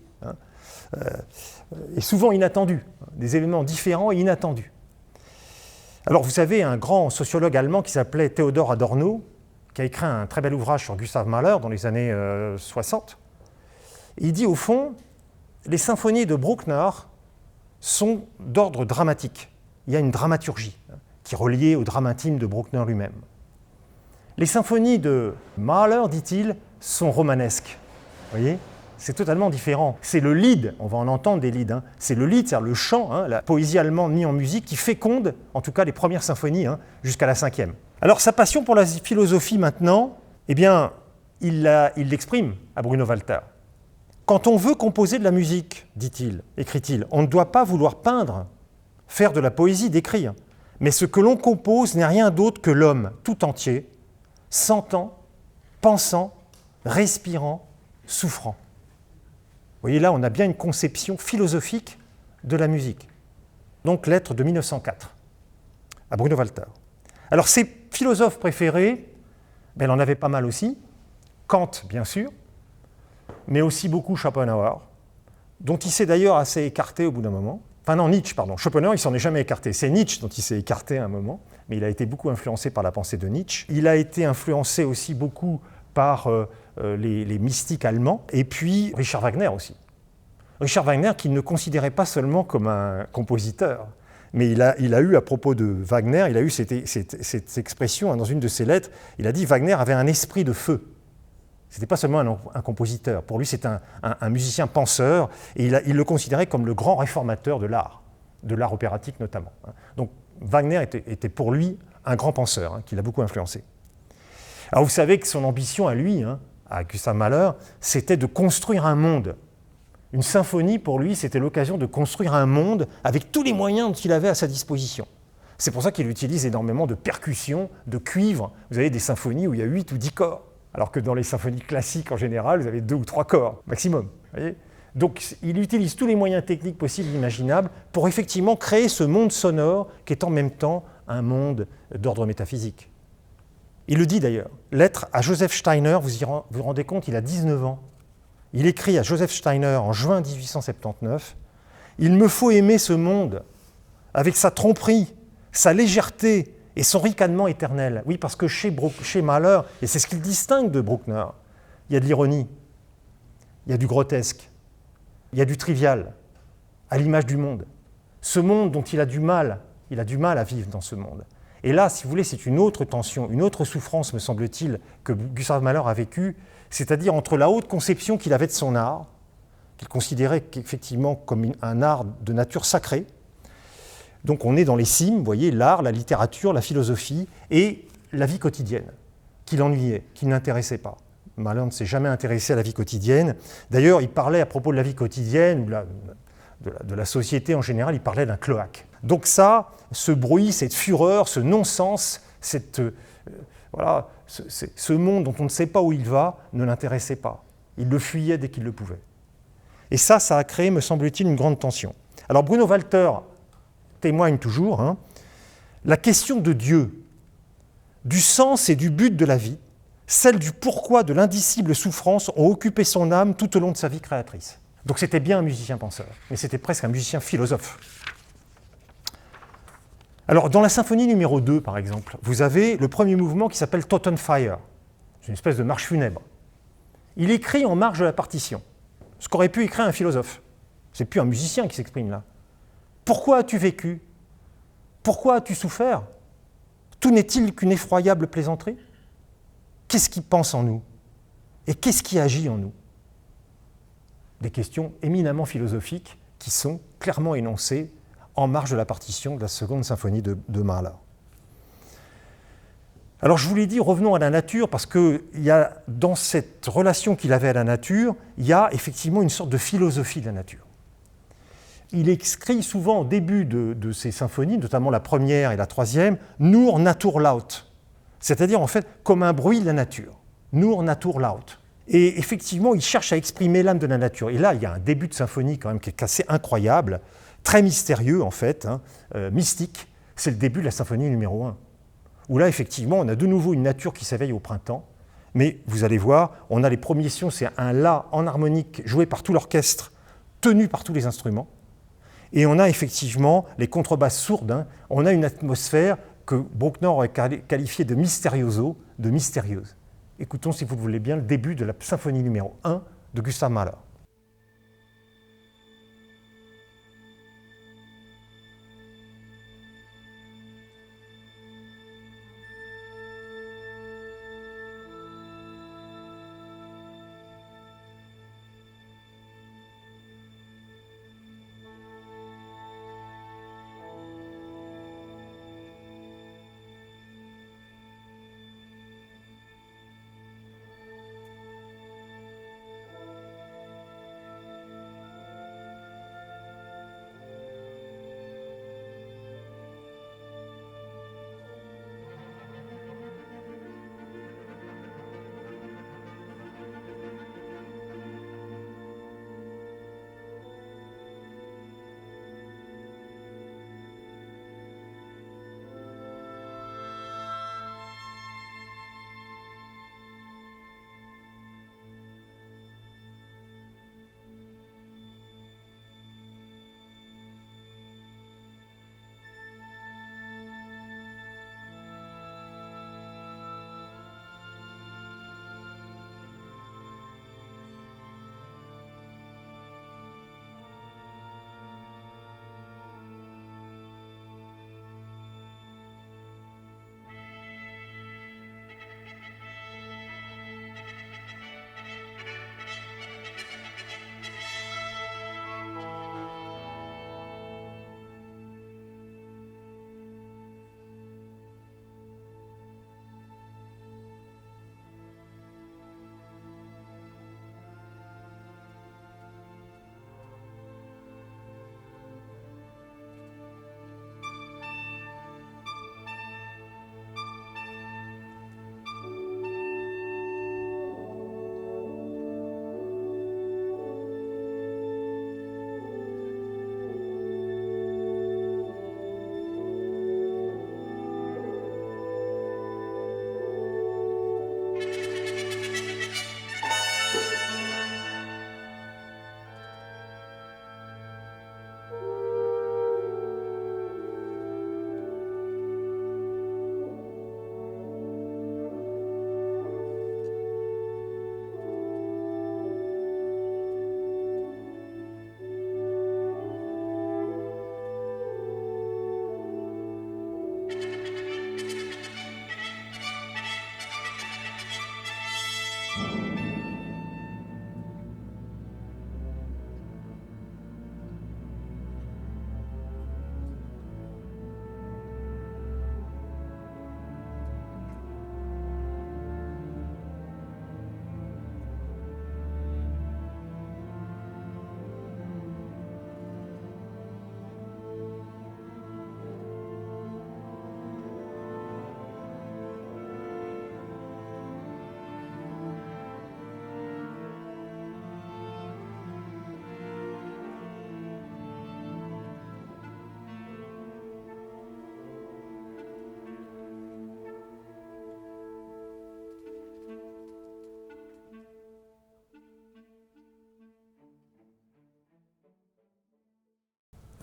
et souvent inattendus, des événements différents et inattendus. Alors vous savez, un grand sociologue allemand qui s'appelait Theodor Adorno, qui a écrit un très bel ouvrage sur Gustav Mahler dans les années 60, il dit au fond, les symphonies de Bruckner sont d'ordre dramatique. Il y a une dramaturgie qui est reliée au drame intime de Bruckner lui-même. Les symphonies de Mahler, dit-il, sont romanesques. Vous voyez ? C'est totalement différent. C'est le lied, on va en entendre des lieds, c'est le lied, c'est-à-dire le chant, la poésie allemande mise en musique qui féconde, en tout cas les premières symphonies, jusqu'à la 5e. Alors sa passion pour la philosophie maintenant, eh bien, il l'exprime à Bruno Walter. Quand on veut composer de la musique, dit-il, écrit-il, on ne doit pas vouloir peindre, faire de la poésie, décrire. Mais ce que l'on compose n'est rien d'autre que l'homme tout entier, sentant, pensant, respirant, souffrant. Vous voyez là, on a bien une conception philosophique de la musique. Donc lettre de 1904 à Bruno Walter. Alors ses philosophes préférés, il en avait pas mal aussi, Kant bien sûr, mais aussi beaucoup Schopenhauer, dont il s'est d'ailleurs assez écarté au bout d'un moment. Enfin non, Nietzsche, pardon. Schopenhauer, il s'en est jamais écarté. C'est Nietzsche dont il s'est écarté à un moment, mais il a été beaucoup influencé par la pensée de Nietzsche. Il a été influencé aussi beaucoup par les mystiques allemands, et puis Richard Wagner aussi. Richard Wagner, qu'il ne considérait pas seulement comme un compositeur, mais il a eu, à propos de Wagner, il a eu cette expression dans une de ses lettres, il a dit « Wagner avait un esprit de feu ». Ce n'était pas seulement un compositeur, pour lui c'est un musicien penseur, et il le considérait comme le grand réformateur de l'art opératique notamment. Donc Wagner était pour lui un grand penseur, qui l'a beaucoup influencé. Alors vous savez que son ambition à lui, à Gustav Mahler, c'était de construire un monde. Une symphonie, pour lui, c'était l'occasion de construire un monde avec tous les moyens dont il avait à sa disposition. C'est pour ça qu'il utilise énormément de percussions, de cuivre. Vous avez des symphonies où il y a 8 ou 10 corps, alors que dans les symphonies classiques, en général, vous avez 2 ou 3 corps, maximum. Voyez ? Donc il utilise tous les moyens techniques possibles et imaginables pour effectivement créer ce monde sonore qui est en même temps un monde d'ordre métaphysique. Il le dit d'ailleurs. Lettre à Joseph Steiner, vous rendez compte, il a 19 ans. Il écrit à Joseph Steiner en juin 1879 « Il me faut aimer ce monde avec sa tromperie, sa légèreté et son ricanement éternel. » Oui, parce que chez Mahler, et c'est ce qu'il distingue de Bruckner, il y a de l'ironie, il y a du grotesque, il y a du trivial, à l'image du monde. Ce monde dont il a du mal à vivre dans ce monde. Et là, si vous voulez, c'est une autre tension, une autre souffrance, me semble-t-il, que Gustav Mahler a vécue, c'est-à-dire entre la haute conception qu'il avait de son art, qu'il considérait effectivement comme un art de nature sacrée. Donc on est dans les cimes, vous voyez, l'art, la littérature, la philosophie, et la vie quotidienne, qui l'ennuyait, qui ne l'intéressait pas. Mahler ne s'est jamais intéressé à la vie quotidienne. D'ailleurs, il parlait à propos de la vie quotidienne, ou de la société en général, il parlait d'un cloaque. Donc ça, ce bruit, cette fureur, ce non-sens, ce monde dont on ne sait pas où il va, ne l'intéressait pas. Il le fuyait dès qu'il le pouvait. Et ça a créé, me semble-t-il, une grande tension. Alors Bruno Walter témoigne toujours, la question de Dieu, du sens et du but de la vie, celle du pourquoi de l'indicible souffrance ont occupé son âme tout au long de sa vie créatrice. Donc c'était bien un musicien penseur, mais c'était presque un musicien philosophe. Alors dans la symphonie numéro 2, par exemple, vous avez le premier mouvement qui s'appelle Totenfeier. C'est une espèce de marche funèbre. Il écrit en marge de la partition, ce qu'aurait pu écrire un philosophe. C'est plus un musicien qui s'exprime là. Pourquoi as-tu vécu? Pourquoi as-tu souffert? Tout n'est-il qu'une effroyable plaisanterie? Qu'est-ce qui pense en nous? Et qu'est-ce qui agit en nous? des questions éminemment philosophiques qui sont clairement énoncées en marge de la partition de la seconde symphonie de Mahler. Alors je vous l'ai dit, revenons à la nature, parce que dans cette relation qu'il avait à la nature, il y a effectivement une sorte de philosophie de la nature. Il écrit souvent au début de ses symphonies, notamment la première et la troisième, « Nur Naturlaut », c'est-à-dire en fait comme un bruit de la nature, « Nur Naturlaut ». Et effectivement, il cherche à exprimer l'âme de la nature. Et là, il y a un début de symphonie quand même qui est assez incroyable, très mystérieux en fait, mystique. C'est le début de la symphonie numéro 1, où là, effectivement, on a de nouveau une nature qui s'éveille au printemps. Mais vous allez voir, on a les premiers sons, c'est un La en harmonique joué par tout l'orchestre, tenu par tous les instruments. Et on a effectivement les contrebasses sourdes. On a une atmosphère que Bruckner aurait qualifiée de mysterioso, de mystérieuse. Écoutons, si vous le voulez bien, le début de la symphonie numéro 1 de Gustav Mahler.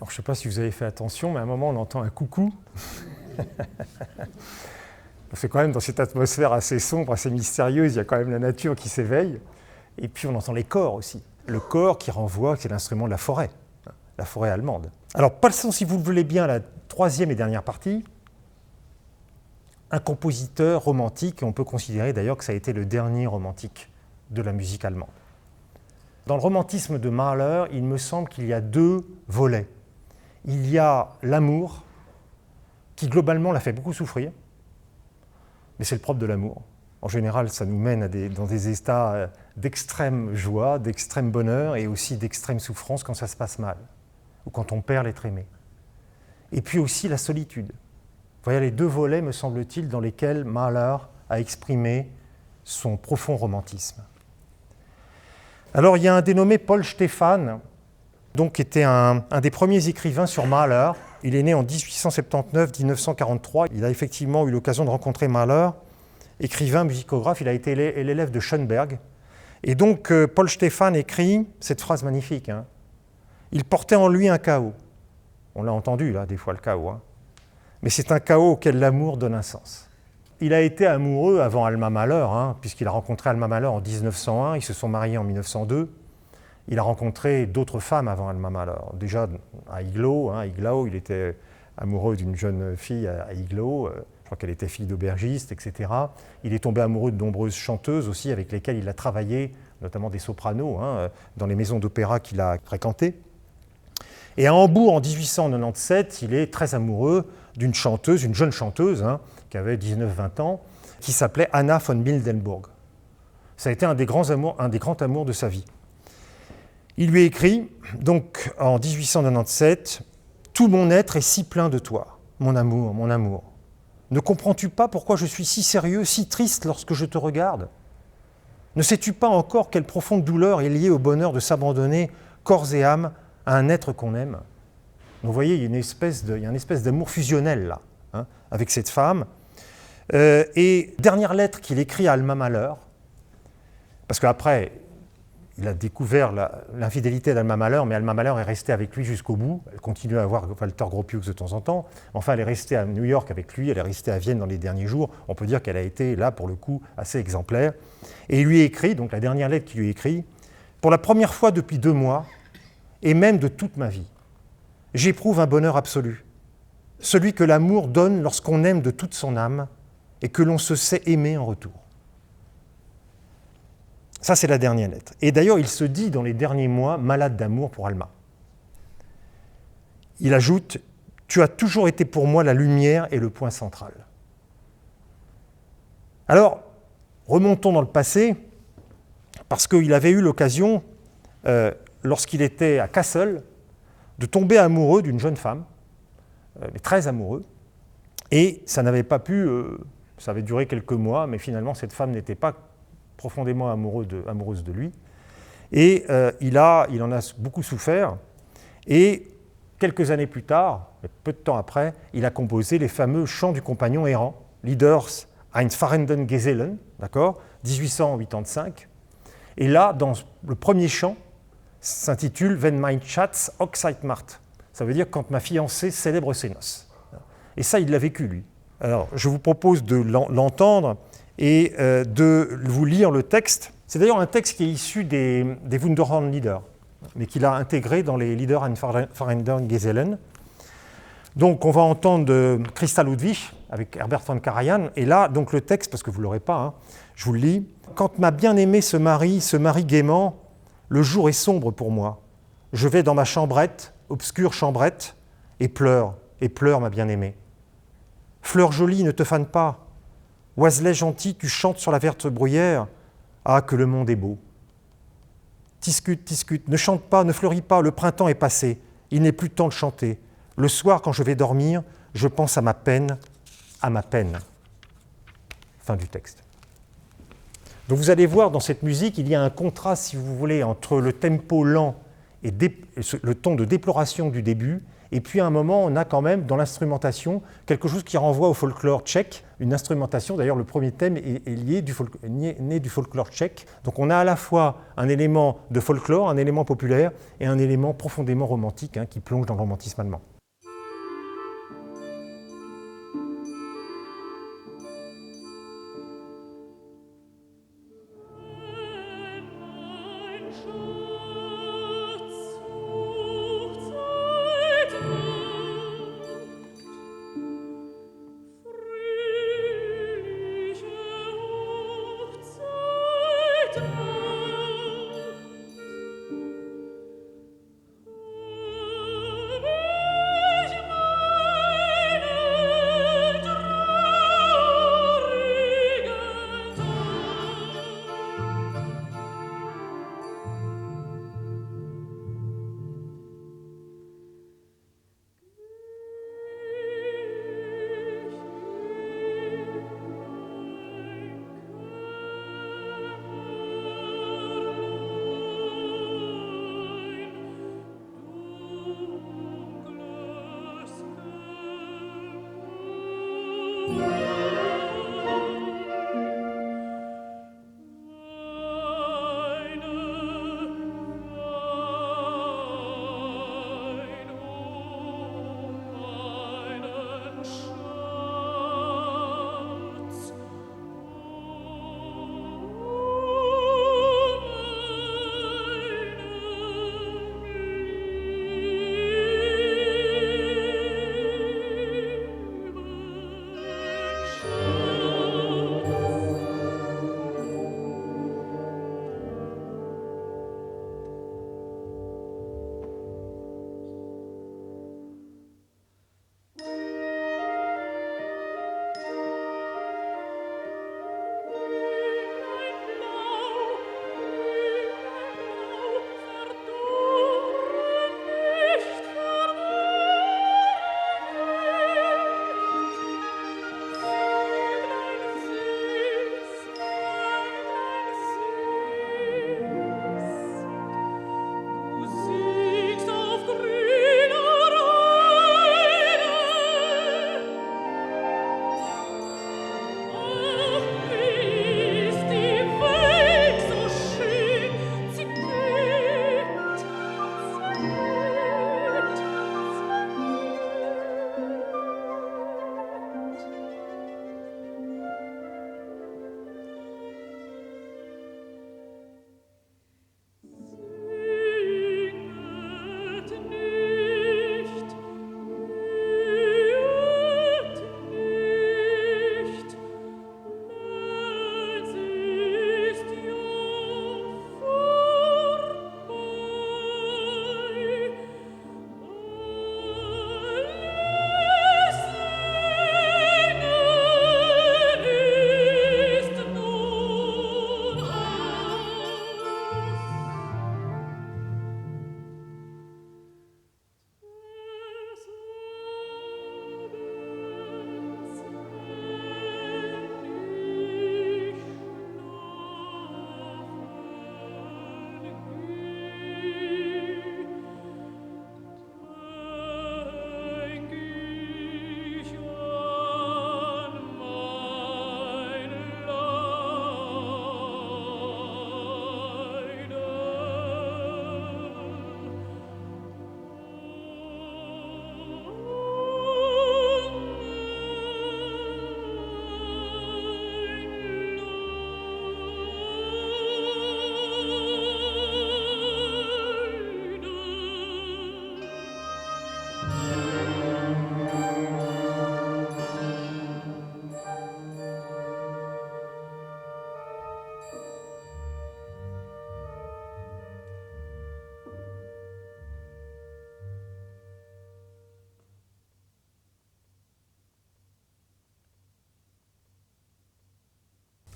Alors, je ne sais pas si vous avez fait attention, mais à un moment, on entend un coucou. C'est quand même dans cette atmosphère assez sombre, assez mystérieuse, il y a quand même la nature qui s'éveille. Et puis, on entend les cors aussi. Le cor qui renvoie, c'est l'instrument de la forêt allemande. Alors, passons, si vous le voulez bien, à la troisième et dernière partie. Un compositeur romantique, on peut considérer d'ailleurs que ça a été le dernier romantique de la musique allemande. Dans le romantisme de Mahler, il me semble qu'il y a deux volets. Il y a l'amour, qui globalement l'a fait beaucoup souffrir, mais c'est le propre de l'amour. En général, ça nous mène dans des états d'extrême joie, d'extrême bonheur et aussi d'extrême souffrance quand ça se passe mal, ou quand on perd l'être aimé. Et puis aussi la solitude. Voilà les deux volets, me semble-t-il, dans lesquels Mahler a exprimé son profond romantisme. Alors, il y a un dénommé Paul Stephan, donc, qui était un des premiers écrivains sur Mahler. Il est né en 1879-1943. Il a effectivement eu l'occasion de rencontrer Mahler, écrivain, musicographe. Il a été l'élève de Schoenberg. Et donc, Paul Stephan écrit cette phrase magnifique. Il portait en lui un chaos. On l'a entendu, là, des fois, le chaos. Mais c'est un chaos auquel l'amour donne un sens. Il a été amoureux avant Alma Mahler, puisqu'il a rencontré Alma Mahler en 1901. Ils se sont mariés en 1902. Il a rencontré d'autres femmes avant Alma Mahler. Déjà à Iglo, il était amoureux d'une jeune fille à Iglo. Je crois qu'elle était fille d'aubergiste, etc. Il est tombé amoureux de nombreuses chanteuses aussi, avec lesquelles il a travaillé, notamment des sopranos, dans les maisons d'opéra qu'il a fréquentées. Et à Hambourg, en 1897, il est très amoureux d'une chanteuse, une jeune chanteuse, qui avait 19-20 ans, qui s'appelait Anna von Mildenburg. Ça a été un des grands amours de sa vie. Il lui écrit, donc en 1897, « Tout mon être est si plein de toi, mon amour, mon amour. Ne comprends-tu pas pourquoi je suis si sérieux, si triste lorsque je te regarde? Ne sais-tu pas encore quelle profonde douleur est liée au bonheur de s'abandonner corps et âme à un être qu'on aime ?» Donc, vous voyez, il y a une espèce d'amour fusionnel là, avec cette femme. Et dernière lettre qu'il écrit à Alma Mahler, parce qu'après, il a découvert l'infidélité d'Alma Mahler, mais Alma Mahler est restée avec lui jusqu'au bout. Elle continue à voir Walter Gropius de temps en temps. Enfin, elle est restée à New York avec lui, elle est restée à Vienne dans les derniers jours. On peut dire qu'elle a été, là, pour le coup, assez exemplaire. Et il lui écrit, donc la dernière lettre qu'il lui écrit, « Pour la première fois depuis 2 mois, et même de toute ma vie, j'éprouve un bonheur absolu, celui que l'amour donne lorsqu'on aime de toute son âme et que l'on se sait aimer en retour. » Ça, c'est la dernière lettre. Et d'ailleurs, il se dit dans les derniers mois malade d'amour pour Alma. Il ajoute « Tu as toujours été pour moi la lumière et le point central. » Alors, remontons dans le passé, parce qu'il avait eu l'occasion, lorsqu'il était à Kassel, de tomber amoureux d'une jeune femme, mais très amoureux, et ça n'avait pas pu, ça avait duré quelques mois, mais finalement cette femme n'était pas profondément amoureuse de lui, et il en a beaucoup souffert, et quelques années plus tard, peu de temps après, il a composé les fameux chants du compagnon errant, Lieders ein fahrenden Gesellen, d'accord, 1885, et là, dans le premier chant, s'intitule « Wenn mein Schatz Hochzeit macht », ça veut dire « Quand ma fiancée célèbre ses noces ». Et ça, il l'a vécu, lui. Alors, je vous propose de l'entendre et de vous lire le texte. C'est d'ailleurs un texte qui est issu des Wunderhorn-Lieder, mais qu'il a intégré dans les Lieder ein fahrenden Gesellen. Donc, on va entendre Christa Ludwig avec Herbert von Karajan. Et là, donc le texte, parce que vous ne l'aurez pas, je vous le lis. « Quand ma bien-aimée se marie gaiement, le jour est sombre pour moi. Je vais dans ma chambrette, obscure chambrette, et pleure ma bien-aimée. Fleur jolie, ne te fane pas. Oiselet gentil, tu chantes sur la verte bruyère. Ah, que le monde est beau. Tiscute, tiscute, ne chante pas, ne fleuris pas, le printemps est passé. Il n'est plus temps de chanter. Le soir, quand je vais dormir, je pense à ma peine, à ma peine. » Fin du texte. Donc vous allez voir, dans cette musique, il y a un contraste, si vous voulez, entre le tempo lent et le ton de déploration du début, et puis à un moment, on a quand même, dans l'instrumentation, quelque chose qui renvoie au folklore tchèque, une instrumentation, d'ailleurs le premier thème est né du folklore tchèque. Donc on a à la fois un élément de folklore, un élément populaire, et un élément profondément romantique qui plonge dans le romantisme allemand.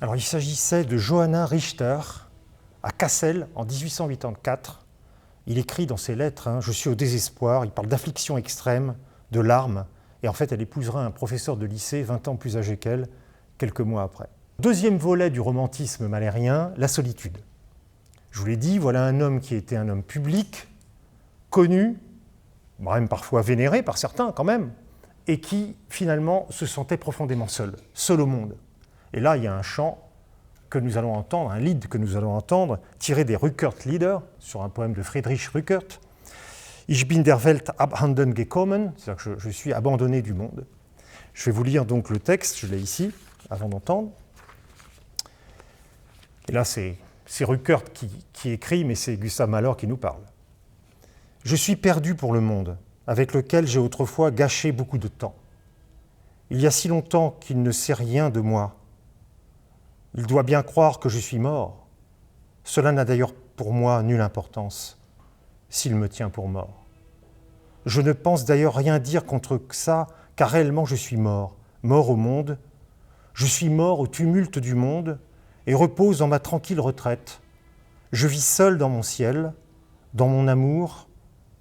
Alors il s'agissait de Johanna Richter, à Cassel, en 1884. Il écrit dans ses lettres, je suis au désespoir, il parle d'affliction extrême, de larmes, et en fait elle épousera un professeur de lycée 20 ans plus âgé qu'elle, quelques mois après. Deuxième volet du romantisme malherien, la solitude. Je vous l'ai dit, voilà un homme qui était un homme public, connu, même parfois vénéré par certains quand même, et qui finalement se sentait profondément seul, seul au monde. Et là, il y a un chant que nous allons entendre, un lied que nous allons entendre, tiré des Rückert-Lieder, sur un poème de Friedrich Rückert. Ich bin der Welt abhanden gekommen, c'est-à-dire que je suis abandonné du monde. Je vais vous lire donc le texte, je l'ai ici, avant d'entendre. Et là, c'est Rückert qui écrit, mais c'est Gustav Mahler qui nous parle. « Je suis perdu pour le monde, avec lequel j'ai autrefois gâché beaucoup de temps. Il y a si longtemps qu'il ne sait rien de moi. Il doit bien croire que je suis mort. Cela n'a d'ailleurs pour moi nulle importance, s'il me tient pour mort. Je ne pense d'ailleurs rien dire contre ça, car réellement je suis mort, mort au monde. Je suis mort au tumulte du monde et repose dans ma tranquille retraite. Je vis seul dans mon ciel, dans mon amour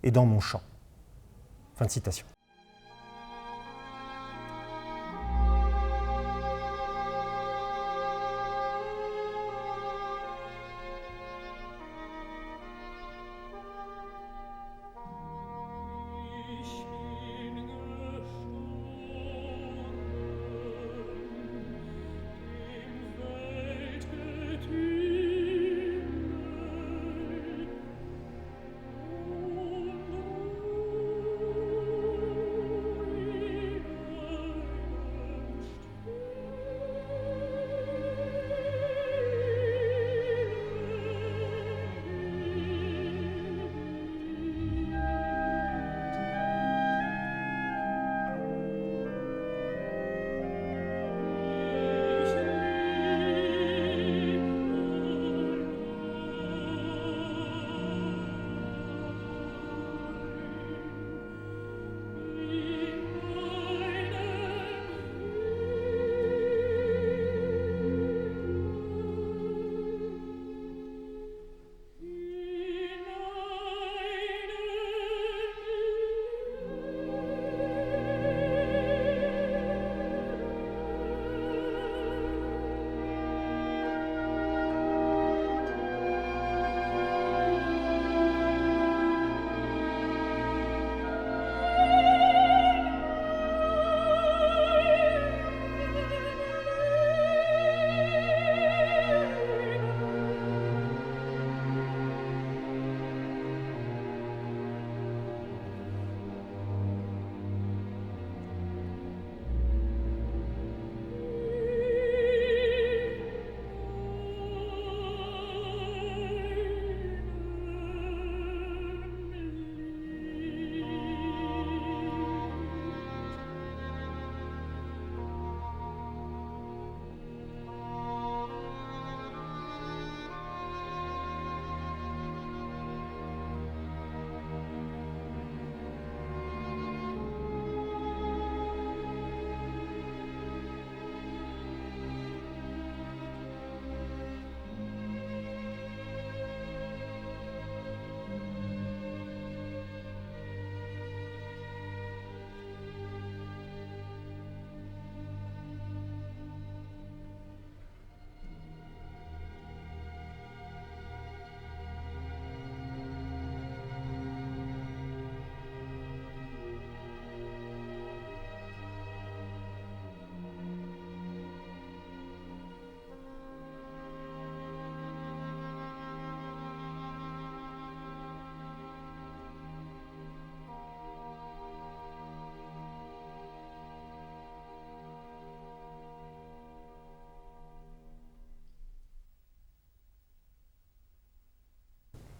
et dans mon chant. » Fin de citation.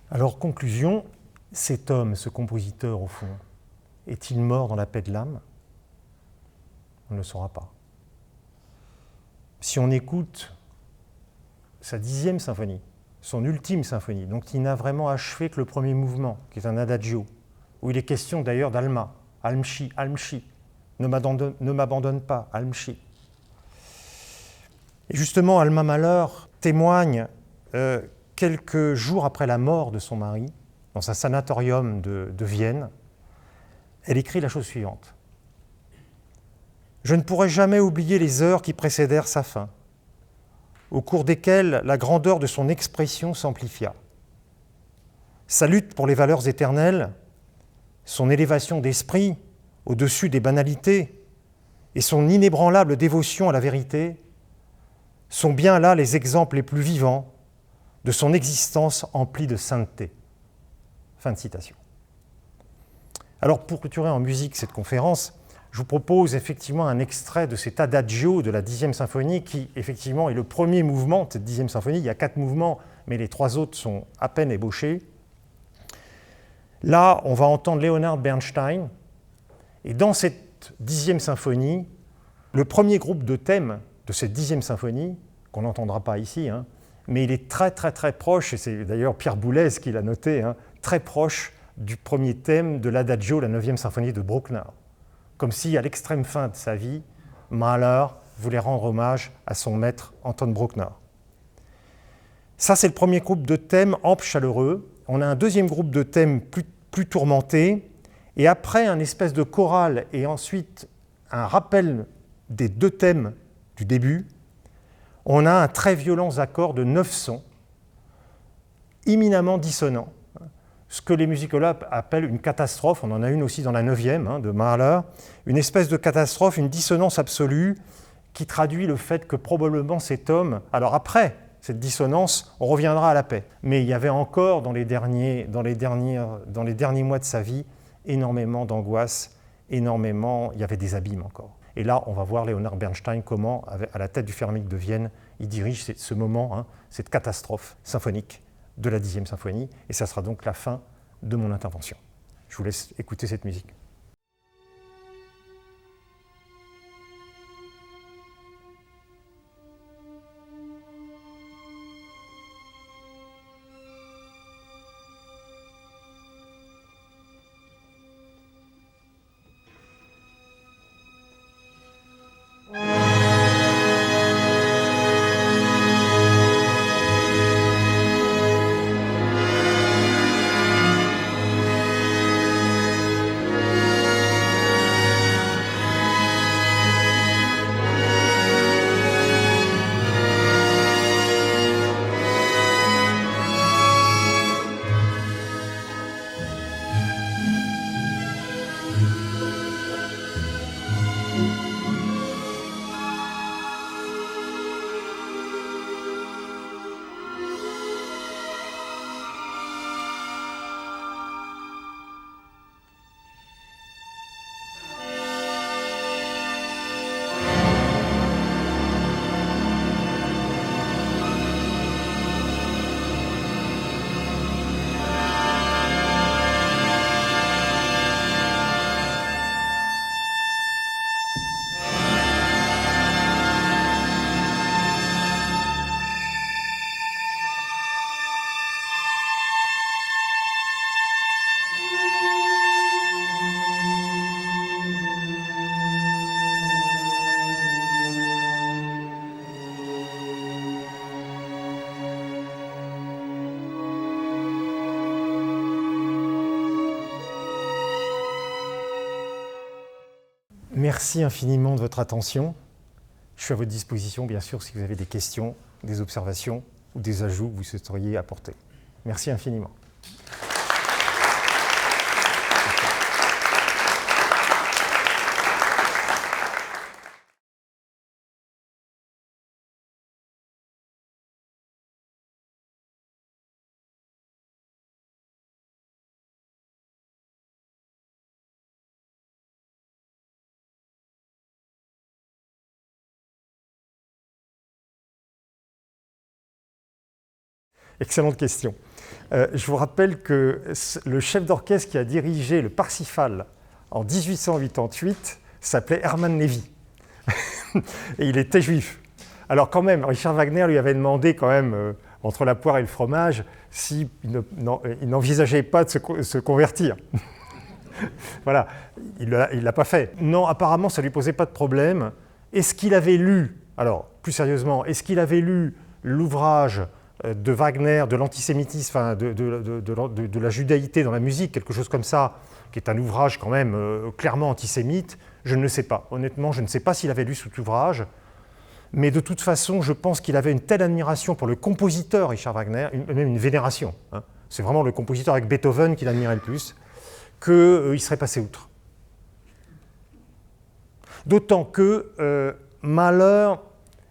Alors, conclusion, cet homme, ce compositeur, au fond, est-il mort dans la paix de l'âme? On ne le saura pas. Si on écoute sa 10e symphonie, son ultime symphonie, donc il n'a vraiment achevé que le premier mouvement, qui est un adagio, où il est question d'ailleurs d'Alma, Almshi, ne m'abandonne pas, Almshi. Et justement, Alma Mahler témoigne quelques jours après la mort de son mari, dans un sanatorium de Vienne. Elle écrit la chose suivante. « Je ne pourrai jamais oublier les heures qui précédèrent sa fin, au cours desquelles la grandeur de son expression s'amplifia. Sa lutte pour les valeurs éternelles, son élévation d'esprit au-dessus des banalités et son inébranlable dévotion à la vérité sont bien là les exemples les plus vivants de son existence emplie de sainteté. » Fin de citation. Alors, pour clôturer en musique cette conférence, je vous propose effectivement un extrait de cet adagio de la 10e symphonie qui, effectivement, est le premier mouvement de cette 10e symphonie. Il y a 4 mouvements, mais les 3 autres sont à peine ébauchés. Là, on va entendre Leonard Bernstein. Et dans cette 10e symphonie, le premier groupe de thèmes de cette 10e symphonie, qu'on n'entendra pas ici, mais il est très très très proche, et c'est d'ailleurs Pierre Boulez qui l'a noté, très proche du premier thème de l'Adagio, la 9e symphonie de Bruckner. Comme si, à l'extrême fin de sa vie, Mahler voulait rendre hommage à son maître Anton Bruckner. Ça, c'est le premier groupe de thèmes amples, chaleureux. On a un deuxième groupe de thèmes plus tourmentés, et après un espèce de chorale, et ensuite un rappel des 2 thèmes du début, on a un très violent accord de 9 sons, éminemment dissonants, ce que les musicologues appellent une catastrophe. On en a une aussi dans la 9e de Mahler, une espèce de catastrophe, une dissonance absolue qui traduit le fait que probablement cet homme, alors après cette dissonance, on reviendra à la paix, mais il y avait encore dans les derniers mois de sa vie énormément d'angoisse, il y avait des abîmes encore. Et là, on va voir Leonard Bernstein comment, à la tête du Philharmonique de Vienne, il dirige ce moment, cette catastrophe symphonique de la 10e symphonie, et ça sera donc la fin de mon intervention. Je vous laisse écouter cette musique. Merci infiniment de votre attention. Je suis à votre disposition, bien sûr, si vous avez des questions, des observations ou des ajouts que vous souhaiteriez apporter. Merci infiniment. Excellente question. Je vous rappelle que le chef d'orchestre qui a dirigé le Parsifal en 1888 s'appelait Hermann Lévy. Et il était juif. Alors quand même, Richard Wagner lui avait demandé quand même, entre la poire et le fromage, s'il n'envisageait pas de se convertir. Voilà, il ne l'a pas fait. Non, apparemment, ça ne lui posait pas de problème. Est-ce qu'il avait lu Alors, plus sérieusement, est-ce qu'il avait lu l'ouvrage de Wagner, de l'antisémitisme, enfin, de la judaïté dans la musique, quelque chose comme ça, qui est un ouvrage quand même clairement antisémite? Je ne le sais pas. Honnêtement, je ne sais pas s'il avait lu cet ouvrage, mais de toute façon, je pense qu'il avait une telle admiration pour le compositeur Richard Wagner, même une vénération. Hein. C'est vraiment le compositeur avec Beethoven qu'il admirait le plus, qu'il serait passé outre. D'autant que Mahler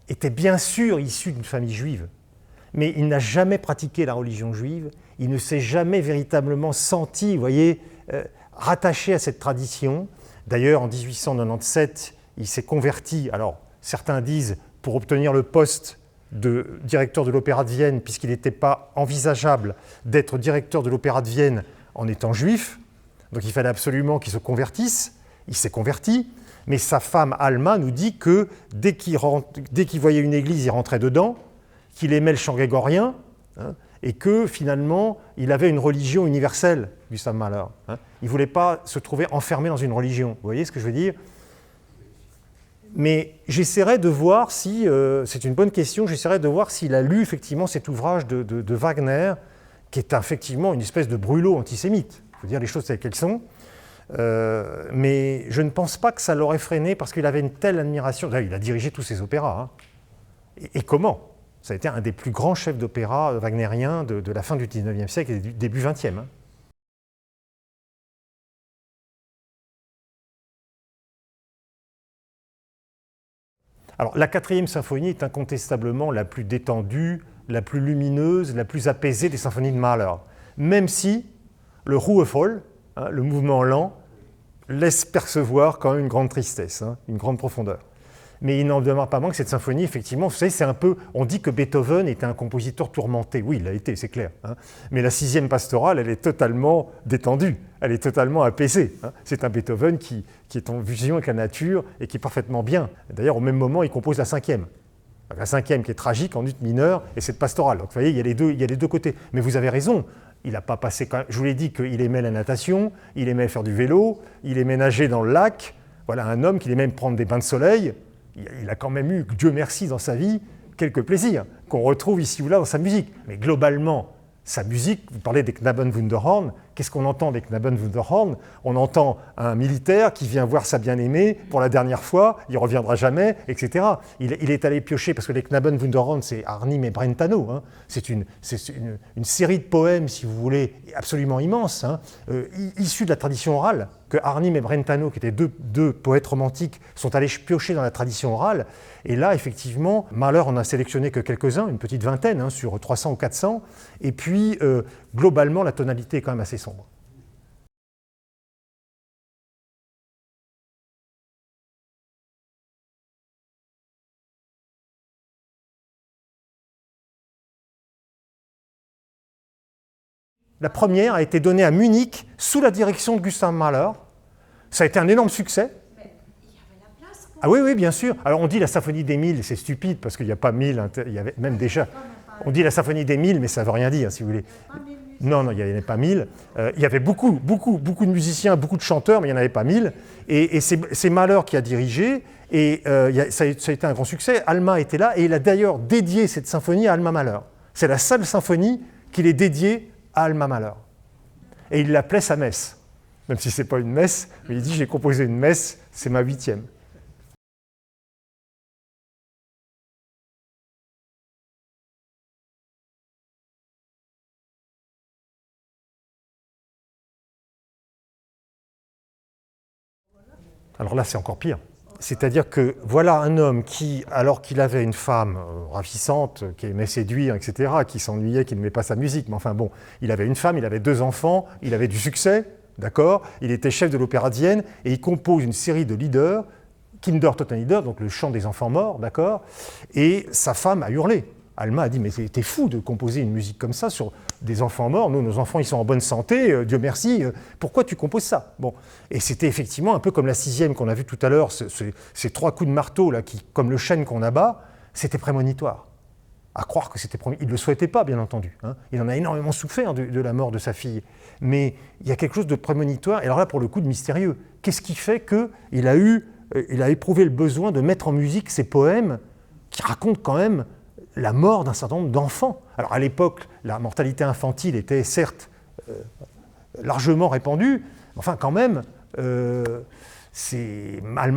était bien sûr issu d'une famille juive, mais il n'a jamais pratiqué la religion juive, il ne s'est jamais véritablement senti, vous voyez, rattaché à cette tradition. D'ailleurs, en 1897, il s'est converti, alors certains disent pour obtenir le poste de directeur de l'Opéra de Vienne, puisqu'il n'était pas envisageable d'être directeur de l'Opéra de Vienne en étant juif, donc il fallait absolument qu'il se convertisse, il s'est converti, mais sa femme Alma nous dit que dès qu'il voyait une église, il rentrait dedans, qu'il aimait le chant grégorien, hein, et que finalement, il avait une religion universelle, Gustav Mahler. Hein. Il ne voulait pas se trouver enfermé dans une religion. Vous voyez ce que je veux dire? Mais j'essaierai de voir si, c'est une bonne question, j'essaierai de voir s'il a lu effectivement cet ouvrage de Wagner, qui est effectivement une espèce de brûlot antisémite. Il faut dire les choses telles qu'elles sont. Mais je ne pense pas que ça l'aurait freiné parce qu'il avait une telle admiration. D'ailleurs, il a dirigé tous ses opéras. Hein. Et comment? Ça a été un des plus grands chefs d'opéra wagnériens de la fin du XIXe siècle et du début XXe. Hein. Alors, la 4e symphonie est incontestablement la plus détendue, la plus lumineuse, la plus apaisée des symphonies de Mahler. Même si le Ruhevoll, hein, le mouvement lent, laisse percevoir quand même une grande tristesse, hein, une grande profondeur. Mais il n'en demeure pas moins que cette symphonie, effectivement, vous savez, c'est un peu... On dit que Beethoven était un compositeur tourmenté. Oui, il l'a été, c'est clair. Hein. Mais la 6e pastorale, elle est totalement détendue, elle est totalement apaisée. Hein. C'est un Beethoven qui est en fusion avec la nature et qui est parfaitement bien. D'ailleurs, au même moment, il compose la 5e. La 5e qui est tragique en ut mineur et cette pastorale. Donc, vous voyez, il y a les deux côtés. Mais vous avez raison. Il n'a pas passé... Je vous l'ai dit qu'il aimait la natation, il aimait faire du vélo, il aimait nager dans le lac. Voilà un homme qui aimait même prendre des bains de soleil. Il a quand même eu, Dieu merci, dans sa vie, quelques plaisirs qu'on retrouve ici ou là dans sa musique. Mais globalement, sa musique, vous parlez des Knabenwunderhorn, qu'est-ce qu'on entend des Knabenwunderhorn? On entend un militaire qui vient voir sa bien-aimée pour la dernière fois, il ne reviendra jamais, etc. Il est allé piocher, parce que les Knabenwunderhorn, c'est Arnim et Brentano. Hein. C'est une série de poèmes, si vous voulez, absolument immense, hein, issus de la tradition orale, que Arnim et Brentano, qui étaient deux poètes romantiques, sont allés piocher dans la tradition orale. Et là, effectivement, Mahler en a sélectionné que quelques-uns, une petite vingtaine, hein, sur 300 ou 400. Et puis, globalement, la tonalité est quand même assez sombre. La première a été donnée à Munich sous la direction de Gustav Mahler. Ça a été un énorme succès. Ah oui, oui, bien sûr. Alors on dit la symphonie des 1000, c'est stupide parce qu'il n'y a pas 1000, il y avait même déjà... On dit la symphonie des 1000, mais ça ne veut rien dire, si vous voulez. Non, non, il n'y en avait pas 1000. Il y avait beaucoup de musiciens, beaucoup de chanteurs, mais il n'y en avait pas 1000. Et c'est Mahler qui a dirigé, et ça a été un grand succès. Alma était là, et il a d'ailleurs dédié cette symphonie à Alma Mahler. C'est la seule symphonie qu'il ait dédiée à Alma Mahler. Et il l'appelait sa messe. Même si ce n'est pas une messe, mais il dit « j'ai composé une messe, c'est ma 8e ». Alors là, c'est encore pire. C'est-à-dire que voilà un homme qui, alors qu'il avait une femme ravissante, qui aimait séduire, etc., qui s'ennuyait, qui n'aimait pas sa musique, mais enfin bon, il avait une femme, il avait 2 enfants, il avait du succès, d'accord? Il était chef de l'Opéra de Vienne et il compose une série de lieder, Kindertotenlieder, donc le chant des enfants morts, d'accord? Et sa femme a hurlé. Alma a dit « mais t'es fou de composer une musique comme ça sur des enfants morts, nous, nos enfants, ils sont en bonne santé, Dieu merci, pourquoi tu composes ça ?» Bon. Et c'était effectivement un peu comme la 6e qu'on a vue tout à l'heure, ces 3 coups de marteau, là, qui, comme le chêne qu'on abat, c'était prémonitoire. À croire que c'était prémonitoire. Il ne le souhaitait pas, bien entendu. Hein. Il en a énormément souffert de la mort de sa fille. Mais il y a quelque chose de prémonitoire, et alors là, pour le coup, de mystérieux. Qu'est-ce qui fait qu'il a éprouvé le besoin de mettre en musique ces poèmes qui raconte quand même la mort d'un certain nombre d'enfants. Alors à l'époque, la mortalité infantile était certes largement répandue, mais enfin quand même, Alma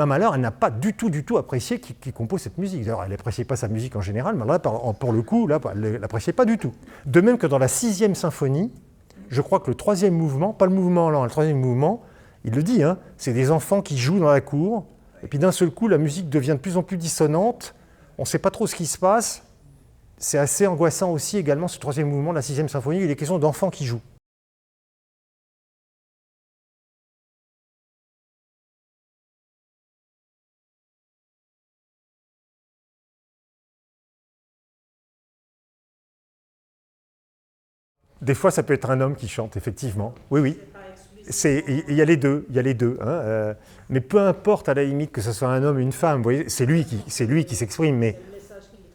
Mahler, elle n'a pas du tout apprécié qui compose cette musique. D'ailleurs, elle n'appréciait pas sa musique en général, mais là, pour le coup, là, elle ne l'appréciait pas du tout. De même que dans la 6e symphonie, je crois que le 3e mouvement, pas le mouvement lent, le 3e mouvement, il le dit, hein, c'est des enfants qui jouent dans la cour, et puis d'un seul coup, la musique devient de plus en plus dissonante, on ne sait pas trop ce qui se passe. C'est assez angoissant aussi également, ce 3e mouvement de la 6e symphonie, il est question d'enfants qui jouent. Des fois, ça peut être un homme qui chante, effectivement. Oui, oui. Il y a les deux, hein, mais peu importe à la limite que ce soit un homme ou une femme, vous voyez, c'est lui qui s'exprime, mais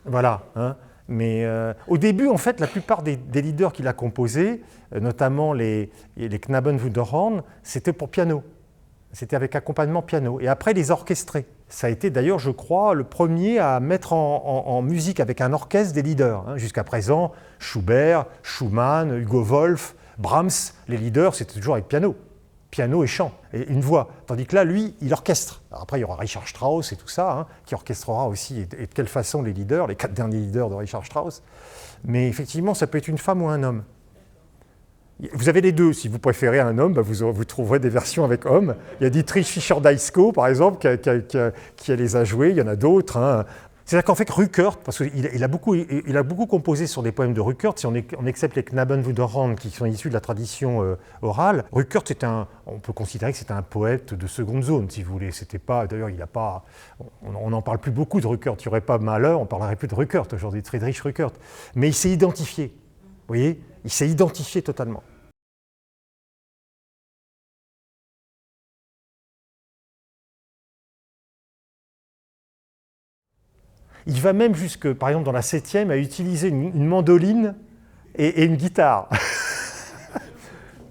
voilà. Hein, mais au début, en fait, la plupart des leaders qu'il a composés, notamment les Knabenwunderhorn, c'était pour piano. C'était avec accompagnement piano. Et après, les orchestrés. Ça a été d'ailleurs, je crois, le premier à mettre en musique avec un orchestre des leaders. Hein. Jusqu'à présent, Schubert, Schumann, Hugo Wolf, Brahms, les leaders, c'était toujours avec piano. Piano et chant, et une voix. Tandis que là, lui, il orchestre. Alors après, il y aura Richard Strauss et tout ça, hein, qui orchestrera aussi, et de quelle façon les leaders, les 4 derniers leaders de Richard Strauss. Mais effectivement, ça peut être une femme ou un homme. Vous avez les deux. Si vous préférez un homme, vous trouverez des versions avec homme. Il y a Dietrich Fischer-Dieskau, par exemple, qui les a joués. Il y en a d'autres. Hein. C'est-à-dire qu'en fait, Ruckert, parce qu'il a beaucoup composé sur des poèmes de Ruckert, si on accepte les Knabenwunderhorn qui sont issus de la tradition orale, Ruckert, on peut considérer que c'était un poète de seconde zone, si vous voulez. C'était pas, d'ailleurs, on n'en parle plus beaucoup de Ruckert. Il n'y aurait pas Mahler, on ne parlerait plus de Ruckert aujourd'hui, de Friedrich Ruckert. Mais il s'est identifié. Vous voyez ? Il s'est identifié totalement. Il va même jusque, par exemple, dans la 7e, à utiliser une mandoline et une guitare.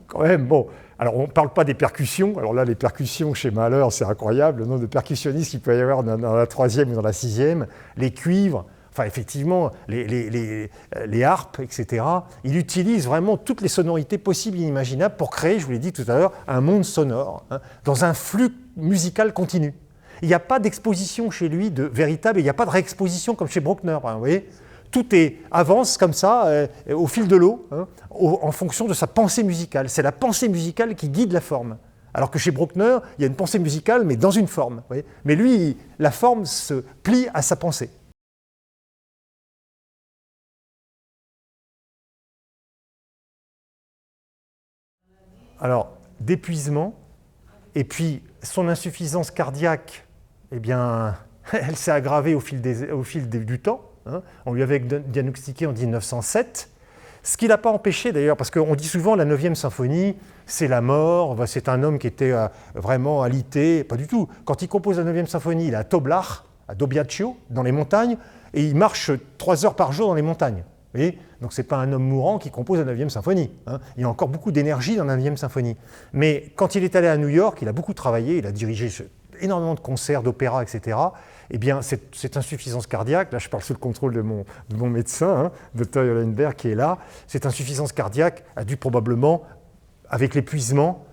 Quand même, bon. Alors, on ne parle pas des percussions. Alors là, les percussions chez Mahler, c'est incroyable. Le nombre de percussionnistes qu'il peut y avoir dans la 3e ou dans la 6e. Les cuivres, enfin, effectivement, les harpes, etc. Il utilise vraiment toutes les sonorités possibles et inimaginables pour créer, je vous l'ai dit tout à l'heure, un monde sonore, hein, dans un flux musical continu. Il n'y a pas d'exposition chez lui de véritable, et il n'y a pas de réexposition comme chez Bruckner, vous voyez. Tout avance comme ça, au fil de l'eau, hein, en fonction de sa pensée musicale. C'est la pensée musicale qui guide la forme. Alors que chez Bruckner, il y a une pensée musicale, mais dans une forme. Vous voyez. Mais lui, la forme se plie à sa pensée. Alors, d'épuisement, et puis son insuffisance cardiaque, eh bien, elle s'est aggravée au fil du temps. Hein. On lui avait diagnostiqué en 1907, ce qui ne l'a pas empêché d'ailleurs, parce qu'on dit souvent la 9e symphonie, c'est la mort, c'est un homme qui était vraiment alité, pas du tout. Quand il compose la 9e symphonie, il est à Toblach, à Dobbiaco, dans les montagnes, et il marche 3 heures par jour dans les montagnes. Vous voyez. Donc ce n'est pas un homme mourant qui compose la 9e symphonie. Hein. Il y a encore beaucoup d'énergie dans la 9e symphonie. Mais quand il est allé à New York, il a beaucoup travaillé, il a dirigé énormément de concerts, d'opéras, etc. Eh bien, cette insuffisance cardiaque, là je parle sous le contrôle de mon médecin, hein, Dr. Jollenberg, qui est là, cette insuffisance cardiaque a dû probablement, avec l'épuisement,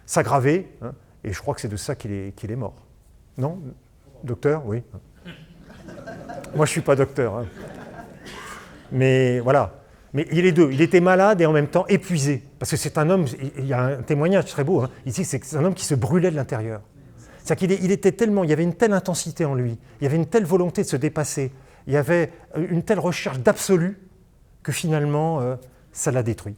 s'aggraver, hein, et je crois que c'est de ça qu'il est mort. Non, docteur? Oui. Moi je ne suis pas docteur. Hein. Mais voilà. Mais il est deux. Il était malade et en même temps épuisé. Parce que c'est un homme, il y a un témoignage très beau, hein. Ici, c'est un homme qui se brûlait de l'intérieur. C'est-à-dire qu'il était tellement, il y avait une telle intensité en lui, il y avait une telle volonté de se dépasser, il y avait une telle recherche d'absolu que finalement, ça l'a détruit.